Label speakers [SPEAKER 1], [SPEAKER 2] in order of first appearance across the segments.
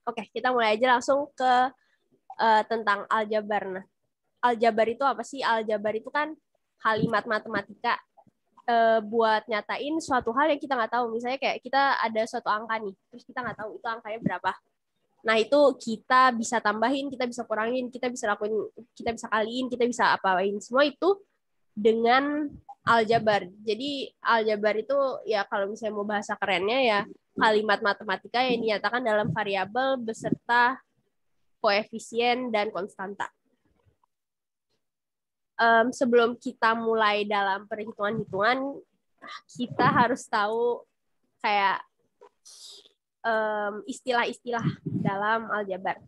[SPEAKER 1] Oke, kita mulai aja langsung ke tentang aljabar. Nah, aljabar itu apa sih? Aljabar itu kan kalimat matematika buat nyatain suatu hal yang kita nggak tahu. Misalnya kayak kita ada suatu angka nih, terus kita nggak tahu itu angkanya berapa. Nah, itu kita bisa tambahin, kita bisa kurangin, kita bisa lakuin, kita bisa kaliin, kita bisa apain. Semua itu dengan aljabar. Jadi aljabar itu ya kalau misalnya mau bahasa kerennya ya kalimat matematika yang dinyatakan dalam variabel beserta koefisien dan konstanta. Sebelum kita mulai dalam perhitungan-hitungan, kita harus tahu kayak istilah-istilah dalam aljabar.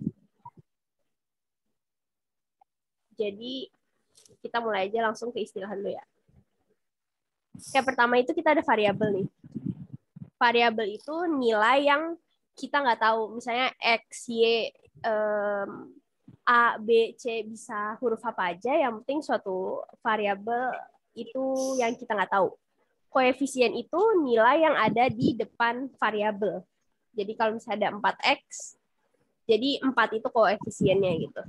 [SPEAKER 1] Jadi kita mulai aja langsung ke istilah dulu ya. Yang pertama itu kita ada variabel nih. Variabel itu nilai yang kita nggak tahu. Misalnya X, Y, A, B, C bisa huruf apa aja. Yang penting suatu variabel itu yang kita nggak tahu. Koefisien itu nilai yang ada di depan variabel. Jadi kalau misalnya ada 4X, jadi 4 itu koefisiennya gitu.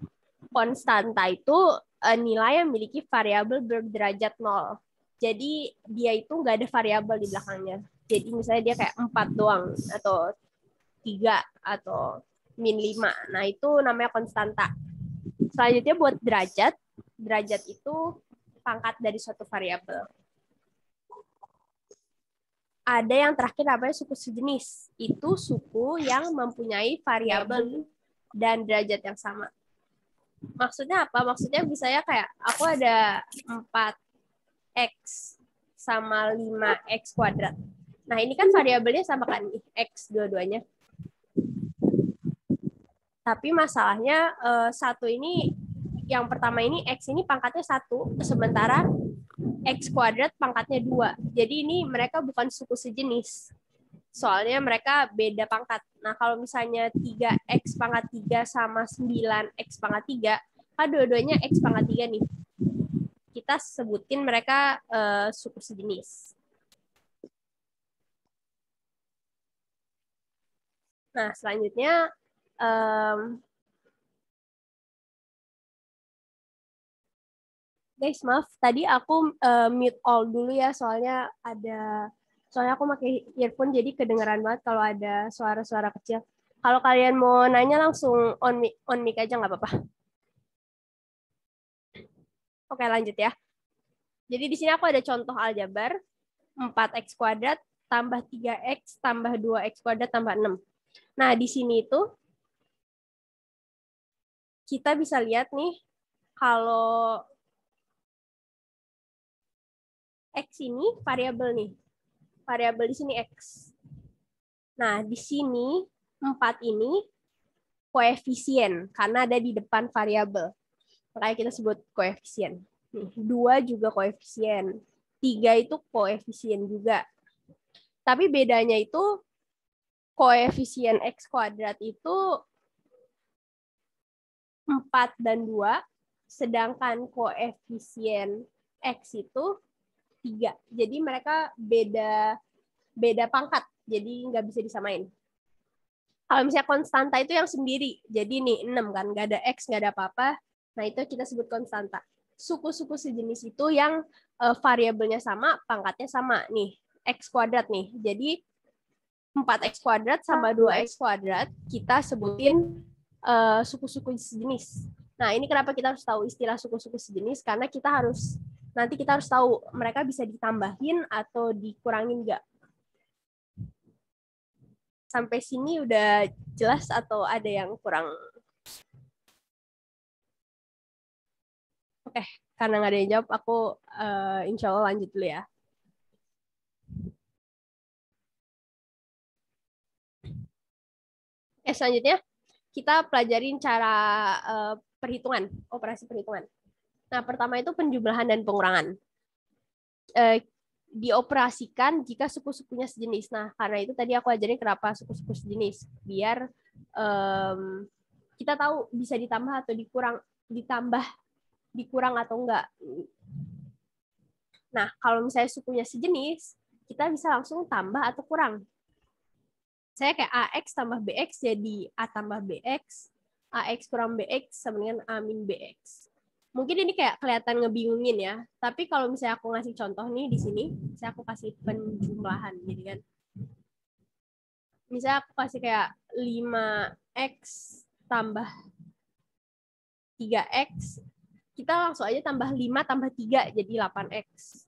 [SPEAKER 1] Konstanta itu nilai yang memiliki variabel berderajat 0. Jadi dia itu nggak ada variabel di belakangnya. Jadi misalnya dia kayak 4 doang, atau 3, atau min 5. Nah itu namanya konstanta. Selanjutnya buat derajat. Derajat itu pangkat dari suatu variabel. Ada yang terakhir namanya suku sejenis. Itu suku yang mempunyai variabel dan derajat yang sama. Maksudnya apa? Maksudnya misalnya kayak aku ada 4X sama 5X kuadrat. Nah, ini kan variabelnya sama kan, X dua-duanya. Tapi masalahnya satu ini, yang pertama ini X ini pangkatnya 1, sementara X kuadrat pangkatnya 2. Jadi ini mereka bukan suku sejenis. Soalnya mereka beda pangkat. Nah, kalau misalnya 3X pangkat 3 sama 9X pangkat 3, kan dua-duanya X pangkat 3 nih. Kita sebutin mereka suku sejenis. Nah, selanjutnya guys, maaf tadi aku mute all dulu ya, soalnya aku pakai earphone jadi kedengeran banget kalau ada suara-suara kecil. Kalau kalian mau nanya langsung on mic aja nggak apa-apa. Oke, lanjut ya. Jadi di sini aku ada contoh aljabar 4X kuadrat tambah 3X tambah 2X kuadrat tambah 6. Nah, di sini itu kita bisa lihat nih kalau X ini variabel nih. Variabel di sini X. Nah, di sini 4 ini koefisien karena ada di depan variabel. Makanya kita sebut koefisien. 2 juga koefisien. 3 itu koefisien juga. Tapi bedanya itu koefisien X kuadrat itu 4 dan 2, sedangkan koefisien X itu 3. Jadi mereka beda pangkat, jadi nggak bisa disamain. Kalau misalnya konstanta itu yang sendiri, jadi nih 6 kan, nggak ada X, nggak ada apa-apa, nah itu kita sebut konstanta. Suku-suku sejenis itu yang variabelnya sama, pangkatnya sama. Nih, X kuadrat nih. Jadi 4X kuadrat sama 2X kuadrat, kita sebutin suku-suku sejenis. Nah, ini kenapa kita harus tahu istilah suku-suku sejenis, karena nanti kita harus tahu mereka bisa ditambahin atau dikurangin nggak. Sampai sini udah jelas atau ada yang kurang? Oke, karena nggak ada yang jawab, aku insya Allah lanjut dulu ya. Selanjutnya kita pelajarin cara perhitungan, operasi perhitungan. Nah, pertama itu penjumlahan dan pengurangan. Dioperasikan jika suku-sukunya sejenis. Nah, karena itu tadi aku ajarin kenapa suku-suku sejenis. Biar kita tahu bisa ditambah atau dikurang atau enggak. Nah, kalau misalnya sukunya sejenis, kita bisa langsung tambah atau kurang. Saya kayak AX tambah BX jadi A tambah BX, AX kurang BX sama dengan A min BX. Mungkin ini kayak kelihatan ngebingungin ya, tapi kalau misalnya aku ngasih contoh nih di sini, saya aku kasih penjumlahan gitu kan. Misalnya aku kasih kayak 5X tambah 3X, kita langsung aja tambah 5 tambah 3 jadi 8X.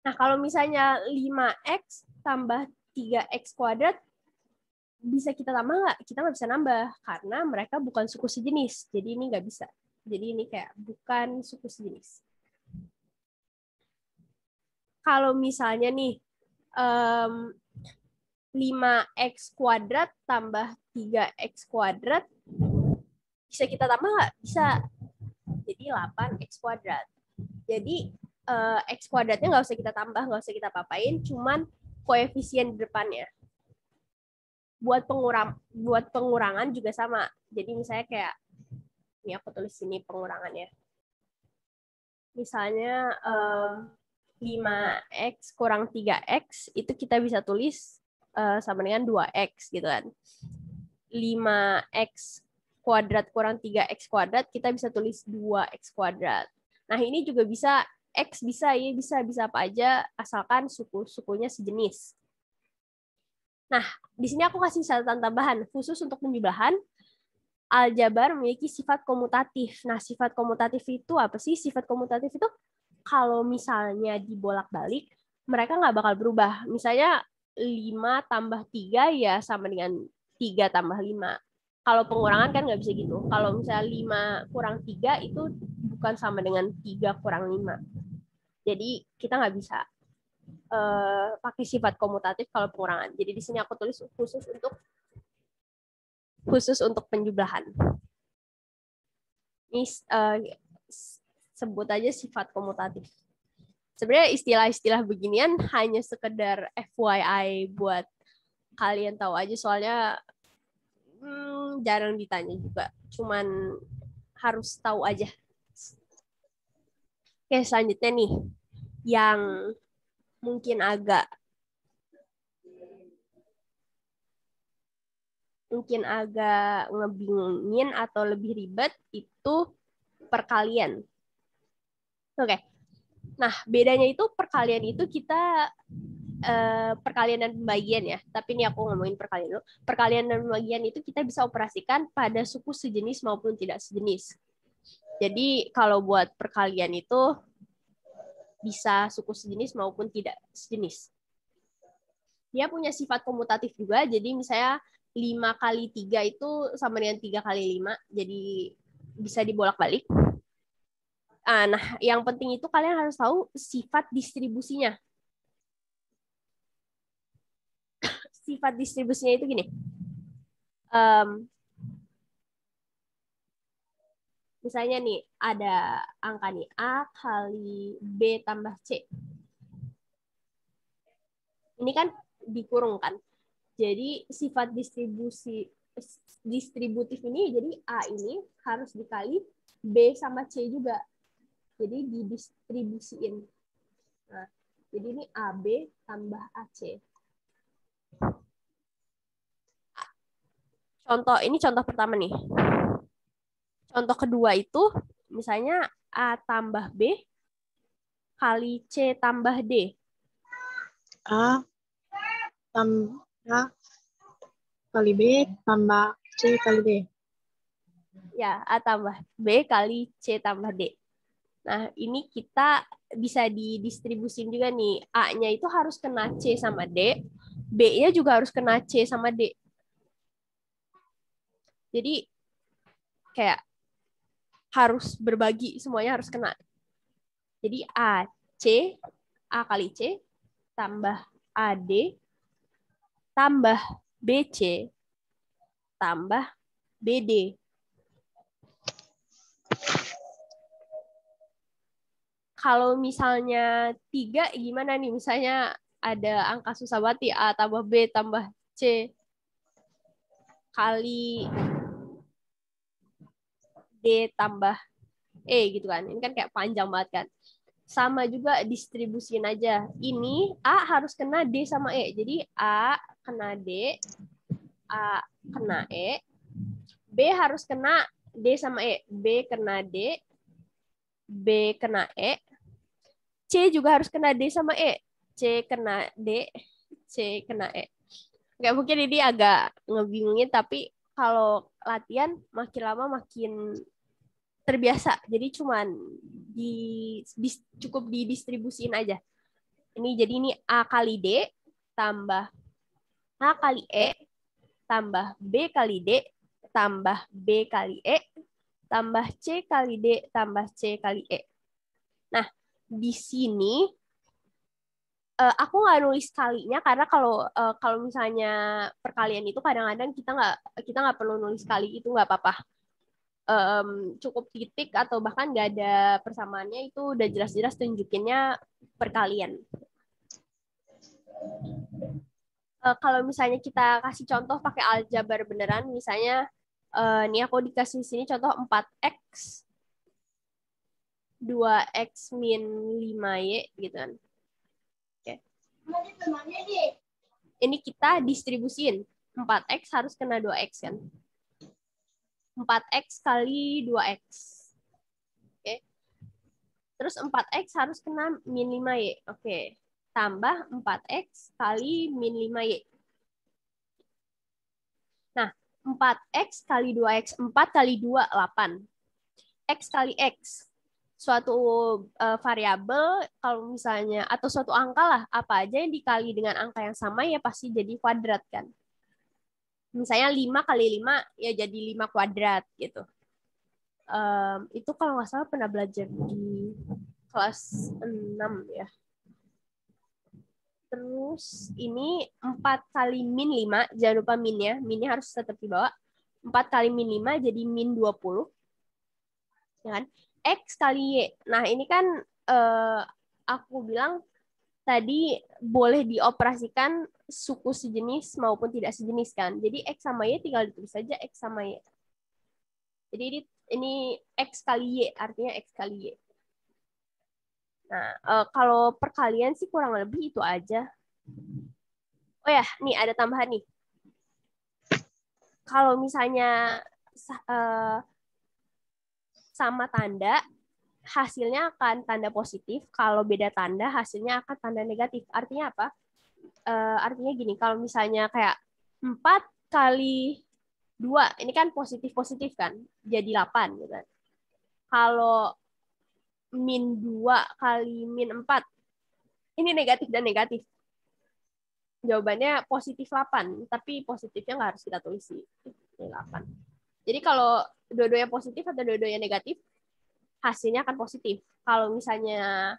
[SPEAKER 1] Nah, kalau misalnya 5X tambah 3X kuadrat, bisa kita tambah nggak? Kita nggak bisa nambah, karena mereka bukan suku sejenis. Jadi ini nggak bisa. Jadi ini kayak bukan suku sejenis. Kalau misalnya nih, 5X kuadrat tambah 3X kuadrat, bisa kita tambah nggak? Bisa. Jadi 8X kuadrat. Jadi X kuadratnya nggak usah kita tambah, nggak usah kita papain, cuman koefisien di depannya. Buat pengurangan juga sama. Jadi misalnya kayak, ini aku tulis sini pengurangannya. Misalnya 5X kurang 3X, itu kita bisa tulis sama dengan 2X gitu kan. 5X kuadrat kurang 3X kuadrat, kita bisa tulis 2X kuadrat. Nah, ini juga bisa, X bisa ya, bisa apa aja, asalkan sukunya sejenis. Nah, di sini aku kasih catatan tambahan, khusus untuk penjumlahan, aljabar memiliki sifat komutatif. Nah, sifat komutatif itu apa sih? Sifat komutatif itu kalau misalnya dibolak-balik, mereka nggak bakal berubah. Misalnya 5 tambah 3 ya sama dengan 3 tambah 5. Kalau pengurangan kan nggak bisa gitu. Kalau misalnya 5 kurang 3 itu bukan sama dengan 3 kurang 5. Jadi kita nggak bisa pakai sifat komutatif kalau pengurangan. Jadi di sini aku tulis khusus untuk penjumlahan. Ini sebut aja sifat komutatif. Sebenarnya istilah-istilah beginian hanya sekedar FYI buat kalian tahu aja, soalnya jarang ditanya juga. Cuman harus tahu aja. Oke, selanjutnya nih, yang mungkin agak ngebingungin atau lebih ribet itu perkalian. Oke. Nah, bedanya itu perkalian itu kita perkalian dan pembagian ya. Tapi ini aku ngomongin perkalian dulu. Perkalian dan pembagian itu kita bisa operasikan pada suku sejenis maupun tidak sejenis. Jadi kalau buat perkalian itu bisa suku sejenis maupun tidak sejenis. Dia punya sifat komutatif juga. Jadi misalnya 5 kali 3 itu sama dengan 3 kali 5. Jadi bisa dibolak-balik. Nah, yang penting itu kalian harus tahu sifat distribusinya. Sifat distribusinya itu gini. Misalnya nih, ada angka nih, A kali B tambah C. Ini kan dikurungkan. Jadi sifat distributif ini, jadi A ini harus dikali B sama C juga. Jadi didistribusiin. Nah, jadi ini AB tambah AC. Ini contoh pertama nih. Contoh kedua itu, misalnya A tambah B kali C tambah D.
[SPEAKER 2] A tambah kali B tambah C kali D.
[SPEAKER 1] Ya, A tambah B kali C tambah D. Nah, ini kita bisa didistribusin juga nih. A-nya itu harus kena C sama D, B-nya juga harus kena C sama D. Jadi, kayak harus berbagi, semuanya harus kena. Jadi, A kali C, tambah AD, tambah BC, tambah BD. Kalau misalnya 3 gimana nih? Misalnya ada angka susah banget, A tambah B tambah C kali D tambah E gitu kan. Ini kan kayak panjang banget kan. sama juga distribusiin aja. Ini A harus kena D sama E. Jadi A kena D, A kena E, B harus kena D sama E, B kena D, B kena E, C juga harus kena D sama E, C kena D, C kena E. Nggak mungkin ini agak ngebingungin, tapi kalau latihan makin lama makin terbiasa. Jadi cuman cukup didistribusiin aja. Jadi ini A kali D tambah A kali E tambah B kali D tambah B kali E tambah C kali D tambah C kali E. Nah, di sini aku nggak nulis kalinya karena kalau misalnya perkalian itu kadang-kadang kita nggak perlu nulis kali, itu nggak apa-apa. Cukup titik atau bahkan nggak ada persamaannya, itu udah jelas-jelas tunjukinnya perkalian. Kalau misalnya kita kasih contoh pakai aljabar beneran, misalnya ini aku dikasih sini contoh 4x 2x min 5y gitu kan. Oke. Ini kita distribusiin. 4x harus kena 2x kan. 4x kali 2x. Oke. Terus 4x harus kena min 5y. Oke. Tambah 4x kali min 5y. Nah, 4x kali 2x. 4 kali 2, 8. X kali X. Suatu variabel, kalau misalnya, atau suatu angka lah, apa aja yang dikali dengan angka yang sama, ya pasti jadi kuadrat kan. Misalnya 5 kali 5, ya jadi 5 kuadrat gitu. Itu kalau nggak salah pernah belajar di kelas 6 ya. Terus ini 4 kali min 5, jangan lupa minnya. Minnya harus tetap di bawah. 4 kali min 5 jadi min 20. Ya kan? X kali Y. Nah, ini kan aku bilang tadi boleh dioperasikan suku sejenis maupun tidak sejenis kan. Jadi X sama Y tinggal ditulis saja X sama Y. Jadi ini X kali Y, artinya X kali Y. Nah, kalau perkalian sih kurang lebih itu aja. Oh ya, nih ada tambahan nih. Kalau misalnya sama tanda, hasilnya akan tanda positif. Kalau beda tanda, hasilnya akan tanda negatif. Artinya apa? Artinya gini, kalau misalnya kayak 4 kali 2, ini kan positif-positif kan, jadi 8 gitu kan. Kalau min 2 kali min 4, ini negatif dan negatif. Jawabannya positif 8, tapi positifnya nggak harus kita tulis sih. Ini 8. Jadi kalau dua-duanya positif atau dua-duanya negatif, hasilnya akan positif. Kalau misalnya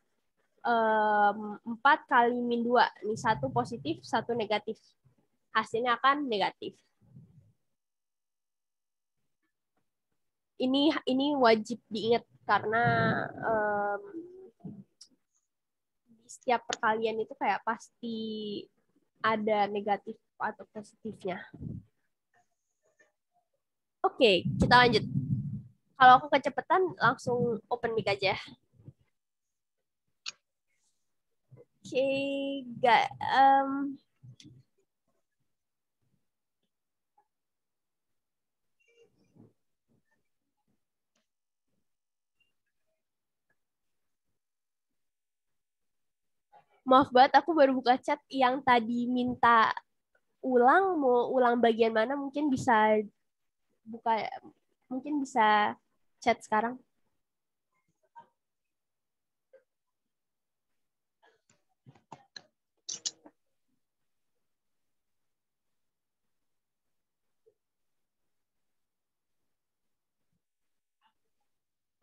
[SPEAKER 1] 4 kali min 2, ini satu positif, satu negatif. Hasilnya akan negatif. Ini wajib diingat karena di setiap perkalian itu kayak pasti ada negatif atau positifnya. Oke, kita lanjut. Kalau aku kecepatan, langsung open mic aja. Oke, gak. Maaf banget, aku baru buka chat. Yang tadi minta ulang, mau ulang bagian mana, mungkin bisa buka, mungkin bisa chat sekarang.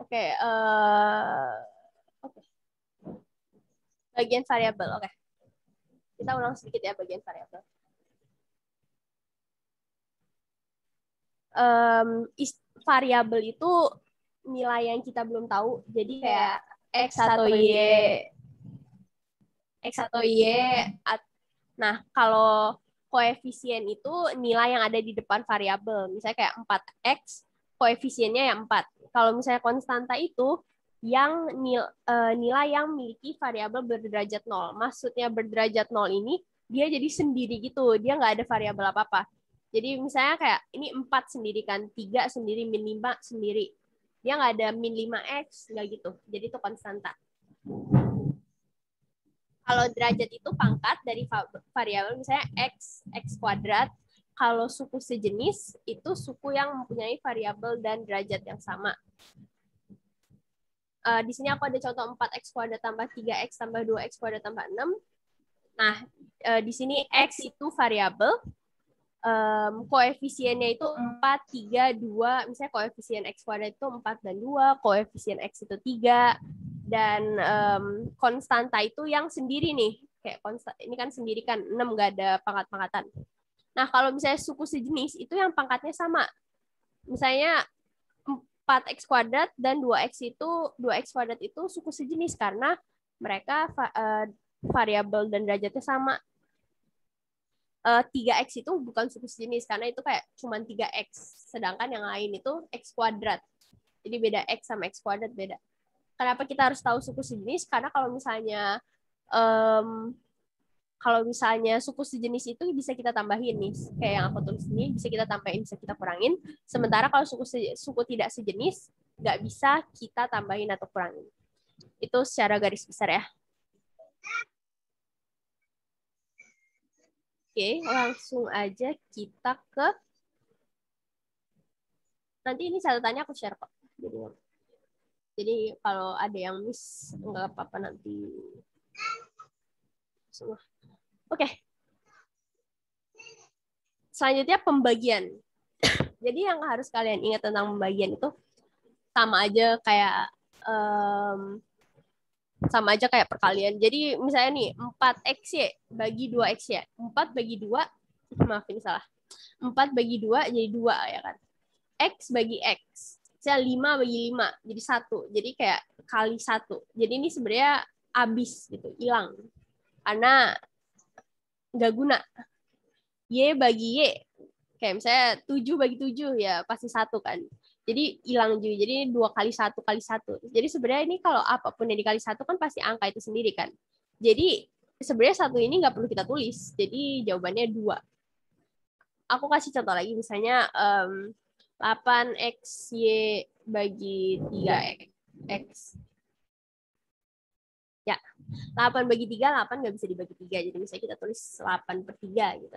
[SPEAKER 1] Oke, bagian variabel. Oke, kita ulang sedikit ya bagian variabel. Variabel itu nilai yang kita belum tahu. Jadi kayak X atau Y. X atau Y. Nah, kalau koefisien itu nilai yang ada di depan variabel. Misalnya kayak 4X, koefisiennya yang 4. Kalau misalnya konstanta itu yang nilai yang memiliki variabel berderajat 0. Maksudnya berderajat 0 ini dia jadi sendiri gitu, dia nggak ada variabel apa-apa. Jadi misalnya kayak ini 4 sendiri kan, 3 sendiri, min 5 sendiri. Dia nggak ada min 5x, nggak gitu. Jadi itu konstanta. Kalau derajat itu pangkat dari variabel misalnya x kuadrat. Kalau suku sejenis itu suku yang mempunyai variabel dan derajat yang sama. Di sini aku ada contoh 4x kuadrat tambah 3x tambah 2x kuadrat tambah 6. Nah, di sini x itu variabel. Koefisiennya itu 4, 3, 2. Misalnya koefisien x kuadrat itu 4 dan 2. Koefisien x itu 3. Dan konstanta itu yang sendiri nih. Kayak ini kan sendiri kan 6, nggak ada pangkat-pangkatan. Nah, kalau misalnya suku sejenis, itu yang pangkatnya sama. Misalnya 4x kuadrat dan 2x kuadrat itu suku sejenis karena mereka variabel dan derajatnya sama. 3x itu bukan suku sejenis karena itu kayak cuma 3x. Sedangkan yang lain itu x kuadrat. Jadi beda x sama x kuadrat beda. Kenapa kita harus tahu suku sejenis? Karena kalau misalnya suku sejenis itu bisa kita tambahin nih, kayak yang aku tulis ini bisa kita tambahin, bisa kita kurangin. Sementara kalau suku tidak sejenis nggak bisa kita tambahin atau kurangin. Itu secara garis besar ya. Oke, langsung aja kita ke nanti ini catatannya aku share kok. Jadi kalau ada yang miss nggak apa-apa nanti semua. Oke. Selanjutnya pembagian. Jadi yang harus kalian ingat tentang pembagian itu sama aja kayak perkalian. Jadi misalnya nih 4xy bagi 2xy. 4 bagi 2, maaf ini salah. 4 bagi 2 jadi 2 ya kan. X bagi X. Misalnya 5 bagi 5 jadi 1. Jadi kayak kali 1. Jadi ini sebenarnya habis gitu, hilang. Karena nggak guna. Y bagi Y. Kayak misalnya 7 bagi 7 ya pasti 1 kan. Jadi hilang juga. Jadi 2 kali 1 kali 1. Jadi sebenarnya ini kalau apapun yang dikali 1 kan pasti angka itu sendiri kan. Jadi sebenarnya 1 ini nggak perlu kita tulis. Jadi jawabannya 2. Aku kasih contoh lagi misalnya 8xy bagi 3x. Ya, 8 bagi 3, 8 nggak bisa dibagi 3. Jadi misalnya kita tulis 8 per 3 gitu.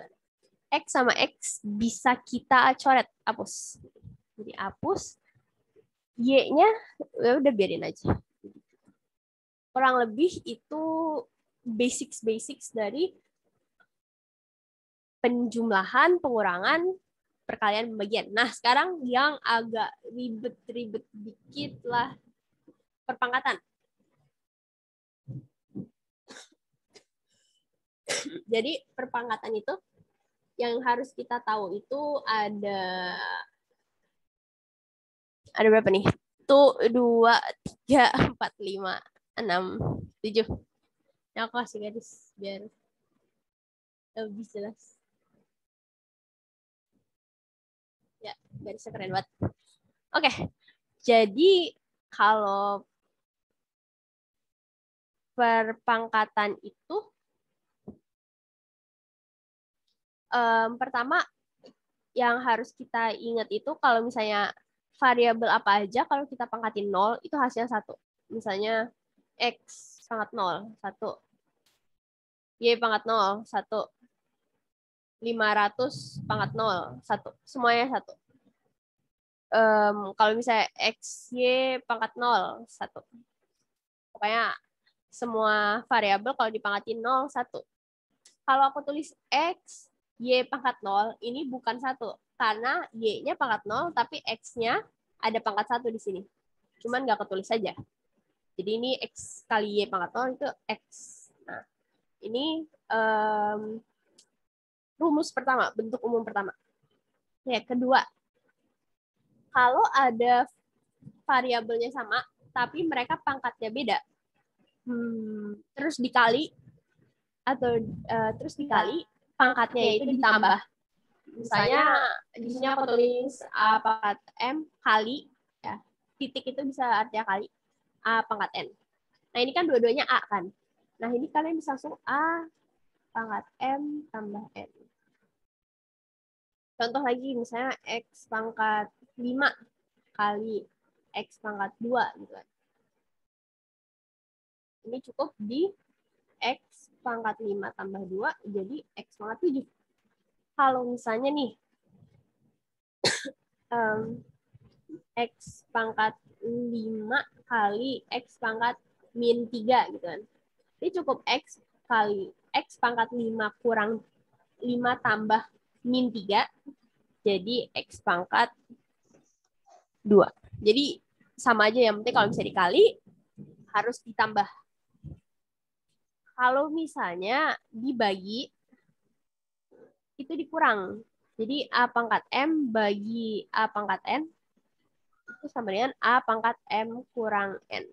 [SPEAKER 1] X sama X bisa kita coret, hapus. Jadi hapus. Y-nya ya udah biarin aja. Kurang lebih itu basics dari penjumlahan, pengurangan, perkalian, pembagian. Nah, sekarang yang agak ribet-ribet dikit lah perpangkatan. Jadi perpangkatan itu yang harus kita tahu itu ada berapa nih? Tuh 2, 3, 4, 5, 6, 7. Yang aku kasih garis biar lebih jelas. Ya, garisnya keren banget. Oke, jadi kalau perpangkatan itu pertama yang harus kita ingat itu kalau misalnya variabel apa aja kalau kita pangkatin 0 itu hasilnya 1. Misalnya x pangkat 0, 1. Y pangkat 0, 1. 500 pangkat 0, 1. Semuanya 1. Kalau misalnya x, y pangkat 0, 1. Pokoknya semua variabel kalau dipangkatin 0, 1. Kalau aku tulis x, y pangkat 0, ini bukan 1. Karena y-nya pangkat 0, tapi x-nya ada pangkat 1 di sini. Cuman nggak ketulis saja. Jadi ini x kali y pangkat 0 itu x. Nah, ini rumus pertama, bentuk umum pertama. Ya, kedua, kalau ada variabelnya sama, tapi mereka pangkatnya beda, terus dikali, pangkatnya itu ditambah. Misalnya di sini aku tulis A pangkat M kali, ya, titik itu bisa artinya kali. A pangkat N. Nah, ini kan dua-duanya A kan. Nah, ini kalian bisa langsung A pangkat M tambah N. Contoh lagi, misalnya X pangkat 5 kali X pangkat 2 gitu kan. Ini cukup di X pangkat 5 tambah 2 jadi X pangkat 7. Kalau misalnya nih, X pangkat 5 kali X pangkat min 3 gitu kan. Ini cukup X kali X pangkat 5 kurang 5 tambah min 3 jadi X pangkat 2. Jadi sama aja, yang penting kalau bisa dikali harus ditambah. Kalau misalnya dibagi itu dikurang. Jadi A pangkat M bagi A pangkat N itu sama dengan A pangkat M kurang N.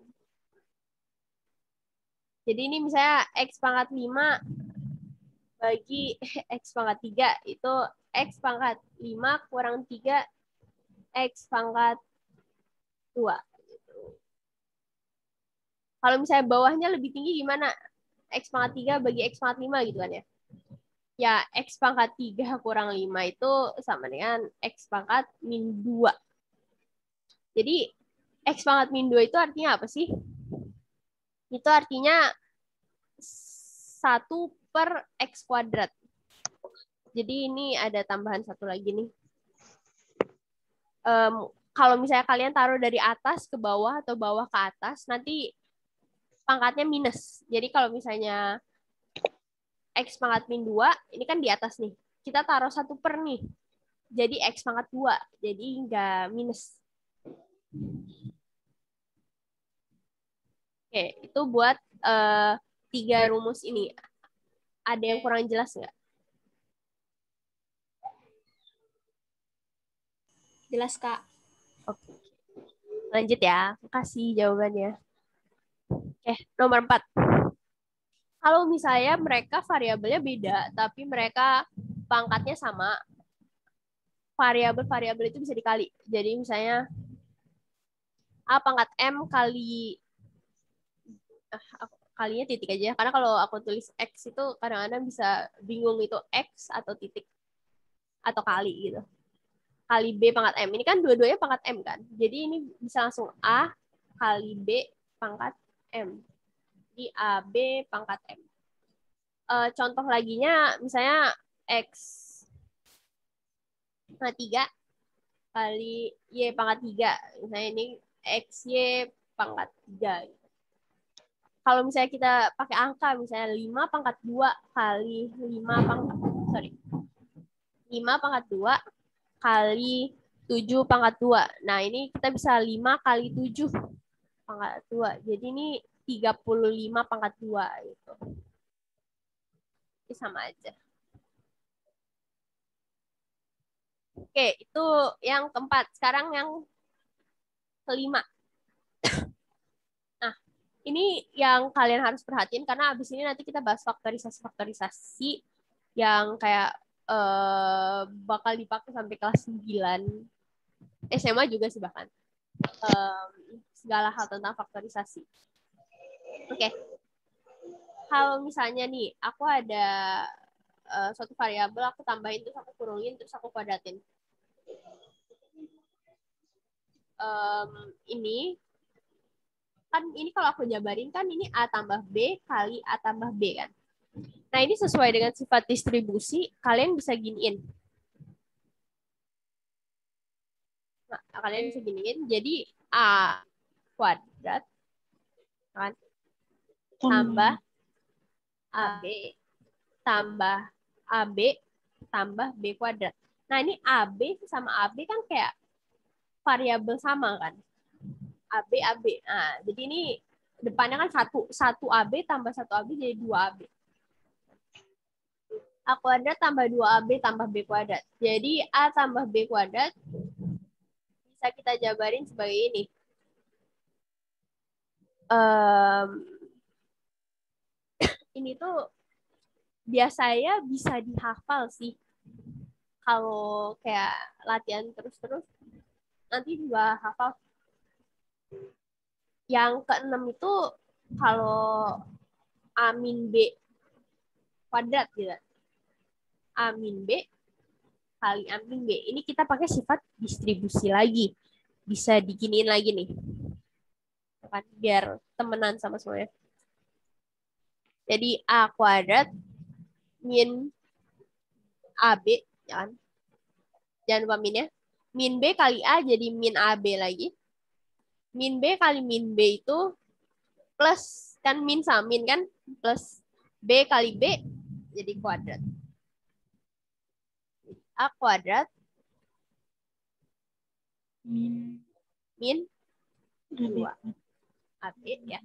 [SPEAKER 1] Jadi ini misalnya X pangkat 5 bagi X pangkat 3 itu X pangkat 5 kurang 3 X pangkat 2. Kalau misalnya bawahnya lebih tinggi gimana? X pangkat 3 bagi X pangkat 5 gitu kan ya. Ya, X pangkat 3 kurang 5 itu sama dengan X pangkat min 2. Jadi, X pangkat min 2 itu artinya apa sih? Itu artinya 1 per X kuadrat. Jadi, ini ada tambahan satu lagi nih. Kalau misalnya kalian taruh dari atas ke bawah atau bawah ke atas, nanti pangkatnya minus. Jadi, kalau misalnya X pangkat min 2, ini kan di atas nih. Kita taruh 1 per nih. Jadi X pangkat 2. Jadi nggak minus. Oke, itu buat 3 rumus ini. Ada yang kurang jelas nggak?
[SPEAKER 2] Jelas, Kak.
[SPEAKER 1] Oke. Lanjut ya. Kasih jawabannya. Oke, nomor 4. Kalau misalnya mereka variabelnya beda, tapi mereka pangkatnya sama, variabel-variabel itu bisa dikali. Jadi misalnya A pangkat M kali kalinya titik aja. Karena kalau aku tulis X itu kadang-kadang bisa bingung itu X atau titik atau kali gitu. Kali B pangkat M. Ini kan dua-duanya pangkat M kan. Jadi ini bisa langsung A kali B pangkat M. Di AB pangkat M. Contoh laginya misalnya X pangkat 3 kali Y pangkat 3. Misalnya ini XY pangkat 3. Kalau misalnya kita pakai angka, misalnya 5 pangkat 2 kali 5 pangkat, 5 pangkat 2 kali 7 pangkat 2. Nah, ini kita bisa 5 kali 7 pangkat 2. Jadi ini 35 pangkat 2 gitu. Ini sama aja. Oke, itu yang keempat. Sekarang yang kelima. Nah, ini yang kalian harus perhatiin karena abis ini nanti kita bahas faktorisasi-faktorisasi yang kayak bakal dipakai sampai kelas 9. SMA juga sih bahkan. Segala hal tentang faktorisasi. Oke. Kalau misalnya nih, aku ada suatu variabel, aku tambahin, terus aku kurungin, terus aku kuadratin. Ini kan ini kalau aku jabarin kan ini A tambah B kali A tambah B kan. Nah, ini sesuai dengan sifat distribusi, kalian bisa giniin. Nah, kalian bisa giniin, jadi A kuadrat kan tambah AB tambah AB tambah B kuadrat. Nah, ini AB sama AB kan kayak variabel sama kan. AB, AB. Nah, jadi ini depannya kan satu AB tambah satu AB jadi 2AB. A kuadrat tambah 2AB tambah B kuadrat. Jadi A tambah B kuadrat bisa kita jabarin sebagai ini. Ini tuh biasanya bisa dihafal sih. Kalau kayak latihan terus-terus, nanti juga hafal. Yang keenam itu kalau A min B kuadrat gitu. A min B kali A min B. Ini kita pakai sifat distribusi lagi. Bisa diginiin lagi nih. Kan biar temenan sama semuanya. Jadi A kuadrat min AB, ya kan? Jangan lupa minnya. Min B kali A jadi min AB lagi. Min B kali min B itu plus, kan min sama min kan? Plus B kali B jadi kuadrat. A kuadrat min 2 AB ya.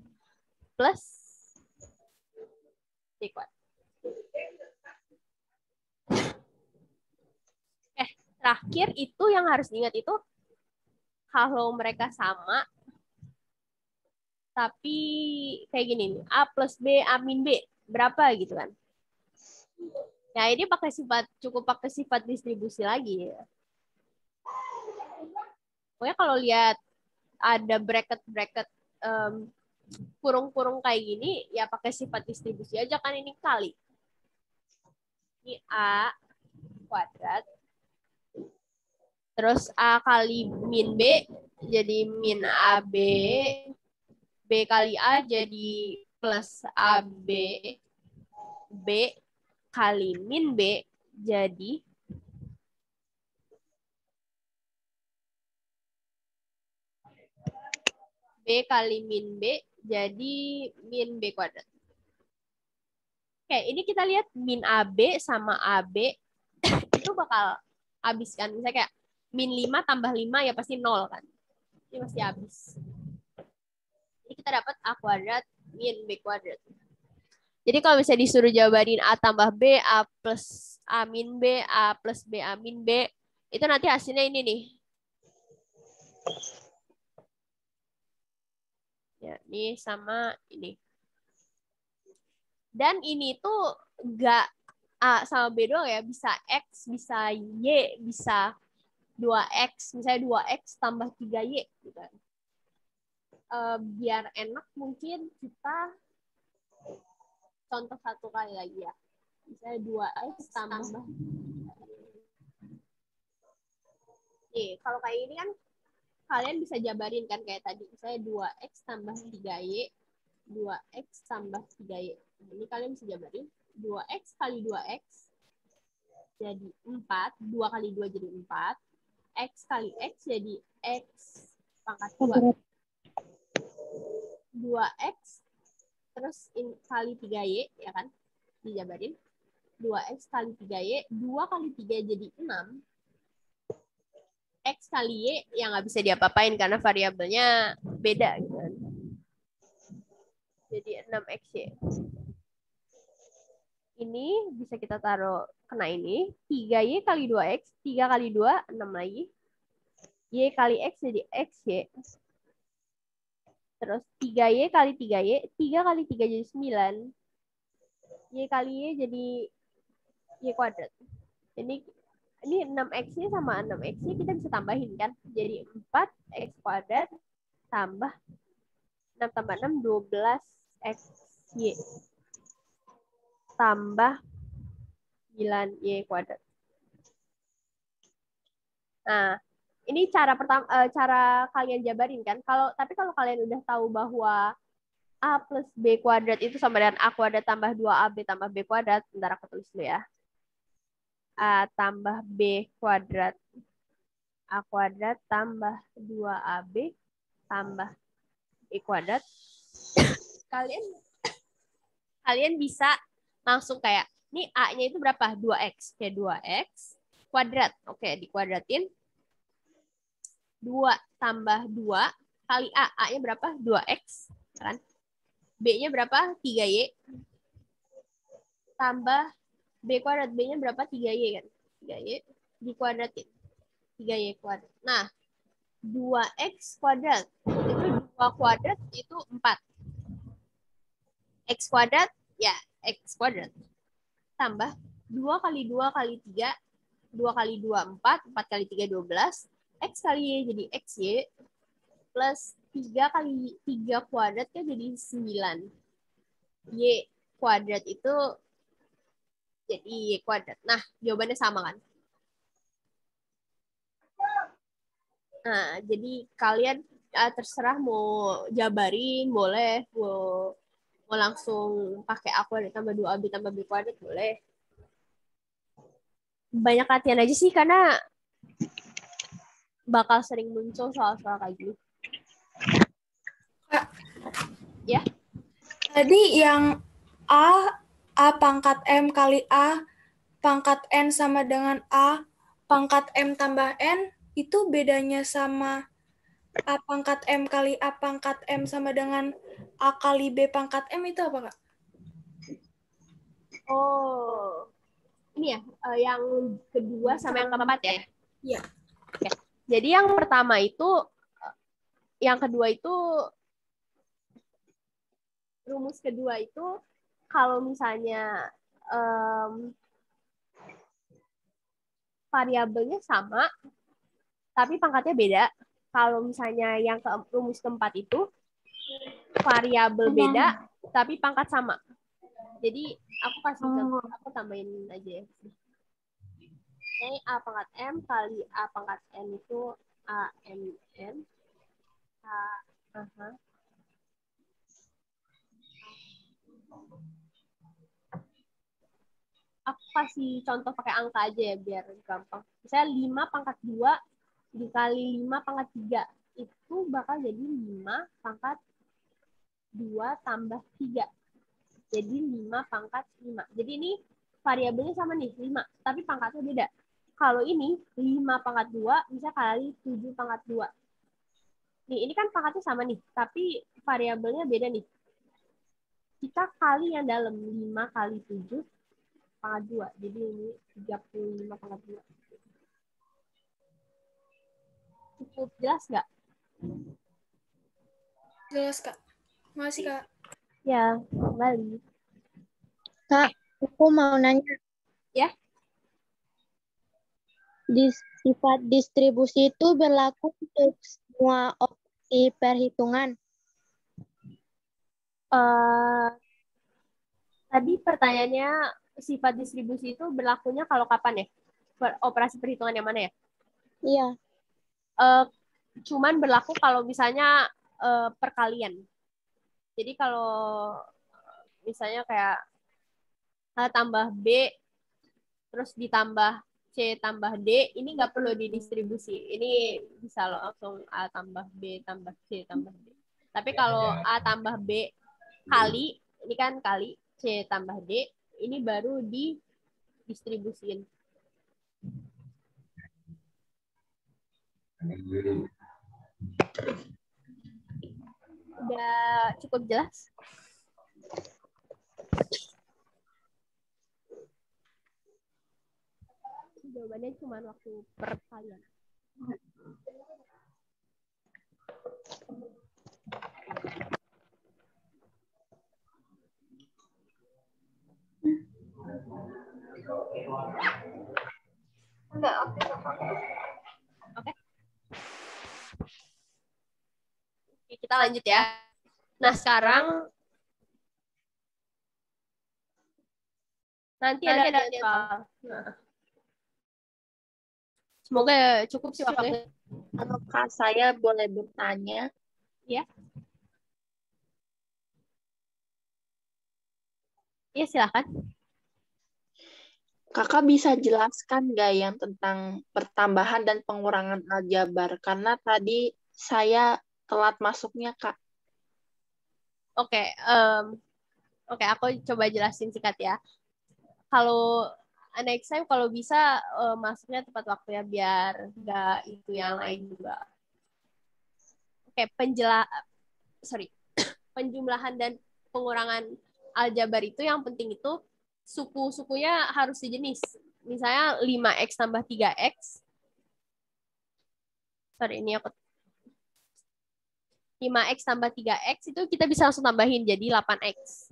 [SPEAKER 1] Plus B kuadrat. Terakhir itu yang harus diingat itu kalau mereka sama tapi kayak gini nih, A plus B, A min B, berapa gitu kan. Nah ini cukup pakai sifat distribusi lagi ya. Pokoknya kalau lihat ada bracket-bracket kurung-kurung kayak gini, ya pakai sifat distribusi aja kan, ini kali. Ini A kuadrat. Terus A kali min B jadi min AB. B kali A jadi plus AB. B kali min B jadi B kali min B jadi min B kuadrat. Oke, ini kita lihat min AB sama AB itu bakal habis kan. Misalnya kayak min 5 tambah 5 ya pasti 0 kan. Ini pasti habis. Jadi kita dapat A kuadrat min B kuadrat. Jadi kalau misalnya disuruh jawabanin A tambah B, A plus A min B, A plus B, A min B, itu nanti hasilnya ini nih. Ya, ini sama ini. Dan ini tuh nggak A sama B doang ya, bisa X, bisa Y, bisa 2X, misalnya 2X tambah 3Y. Gitu. Biar enak mungkin kita contoh satu kali lagi ya. Misalnya 2X tambah. Nih, kalau kayak ini kan kalian bisa jabarin kan kayak tadi. Misalnya 2X tambah 3Y, 2X tambah 3Y. Nah, ini kalian bisa jabarin. 2X kali 2X jadi 4. 2 kali 2 jadi 4. X kali X jadi X pangkat 2. 2X terus kali 3Y, ya kan? Dijabarin. 2X kali 3Y, 2 kali 3 jadi 6. X kali Y yang nggak bisa diapa-apain karena variabelnya beda. Gitu. Jadi 6XY. Ini bisa kita taruh kena ini. 3Y kali 2X, 3 kali 2, 6 lagi. Y kali X jadi XY. Terus 3Y kali 3Y, 3 kali 3 jadi 9. Y kali Y jadi Y kuadrat. Ini 6X-nya sama 6X-nya kita bisa tambahin kan. Jadi 4X kuadrat tambah 6 tambah 6, 12XY. Tambah 9Y kuadrat. Nah, ini cara pertama, cara kalian jabarin kan. Tapi kalau kalian udah tahu bahwa A plus B kuadrat itu sama dengan A kuadrat tambah 2AB tambah B kuadrat. Bentar aku tulis dulu ya. A tambah B kuadrat. A kuadrat tambah 2AB tambah B kuadrat. Kalian bisa langsung kayak, ini A-nya itu berapa? 2X. Kayak 2X kuadrat. Oke, dikuadratin. 2 tambah 2 kali A. A-nya berapa? 2X. Kan? B-nya berapa? 3Y. Tambah B kuadrat. B-nya berapa? 3Y kan? 3Y dikuadratin. 3Y kuadrat. Nah, 2X kuadrat. Itu 2 kuadrat itu 4. X kuadrat, ya X kuadrat. Tambah 2 kali 2 kali 3. 2 kali 2, 4. 4 kali 3, 12. X kali Y jadi XY. Plus 3 kali 3 kuadrat kan jadi 9. Y kuadrat itu jadi Y kuadrat. Nah, jawabannya sama kan? Nah, jadi kalian terserah mau jabarin, boleh. Mau langsung pakai A kuadrat tambah 2AB tambah B kuadrat, boleh. Banyak latihan aja sih, karena bakal sering muncul soal-soal kayak gini.
[SPEAKER 3] Kak,
[SPEAKER 1] Ya?
[SPEAKER 3] tadi yang A pangkat M kali A pangkat N sama dengan A pangkat M tambah N, itu bedanya sama A pangkat M kali A pangkat M sama dengan A kali B pangkat M itu apa, Kak?
[SPEAKER 1] Oh, ini ya, yang kedua sama yang keempat ya?
[SPEAKER 3] Iya.
[SPEAKER 1] Oke. Jadi yang pertama itu, yang kedua itu, rumus kedua itu, kalau misalnya variabelnya sama, tapi pangkatnya beda. Kalau misalnya yang rumus keempat itu, variabel beda, tapi pangkat sama. Jadi aku kasih contoh, aku tambahin aja ya. Ini A pangkat M kali A pangkat N itu A M N. Aku kasih contoh pakai angka aja ya biar gampang. Misalnya 5 pangkat 2 dikali 5 pangkat 3. Itu bakal jadi 5 pangkat 2 tambah 3. Jadi 5 pangkat 5. Jadi ini variabelnya sama nih, 5. Tapi pangkatnya beda. Kalau ini 5 pangkat 2 bisa kali 7 pangkat 2. Nih, ini kan pangkatnya sama nih. Tapi variabelnya beda nih. Kita kali yang dalam 5 kali 7 pangkat 2. Jadi ini 35 pangkat 2. Cukup jelas nggak?
[SPEAKER 3] Jelas, Kak. Makasih, Kak.
[SPEAKER 1] Ya, kembali.
[SPEAKER 2] Kak, aku mau nanya.
[SPEAKER 1] Ya.
[SPEAKER 2] Sifat distribusi itu berlaku untuk semua operasi perhitungan.
[SPEAKER 1] Tadi pertanyaannya sifat distribusi itu berlakunya kalau kapan ya? Operasi perhitungan yang mana ya?
[SPEAKER 2] Iya.
[SPEAKER 1] Cuman berlaku kalau misalnya perkalian. Jadi kalau misalnya kayak A tambah B terus ditambah C tambah D, ini nggak perlu didistribusi. Ini bisa langsung A tambah B tambah C tambah D. Tapi kalau A tambah B kali, ini kan kali C tambah D, ini baru didistribusiin. Udah cukup jelas? Jawabannya cuma waktu perkalian. Oke. Kita lanjut ya. Nah, sekarang nanti ada soal. Nah. Semoga cukup sih waktunya.
[SPEAKER 4] Kak, saya boleh bertanya?
[SPEAKER 1] Ya. Iya, silakan.
[SPEAKER 4] Kakak bisa jelaskan nggak yang tentang pertambahan dan pengurangan aljabar? Karena tadi saya telat masuknya, Kak.
[SPEAKER 1] Oke, aku coba jelasin singkat ya. Kalau next time kalau bisa masuknya tepat waktu ya biar nggak itu yang lain juga. Oke, penjumlahan dan pengurangan aljabar itu yang penting itu suku-sukunya harus sejenis. Misalnya 5x tambah 3x. Sorry, ini aku 5x tambah 3x itu kita bisa langsung tambahin jadi 8x.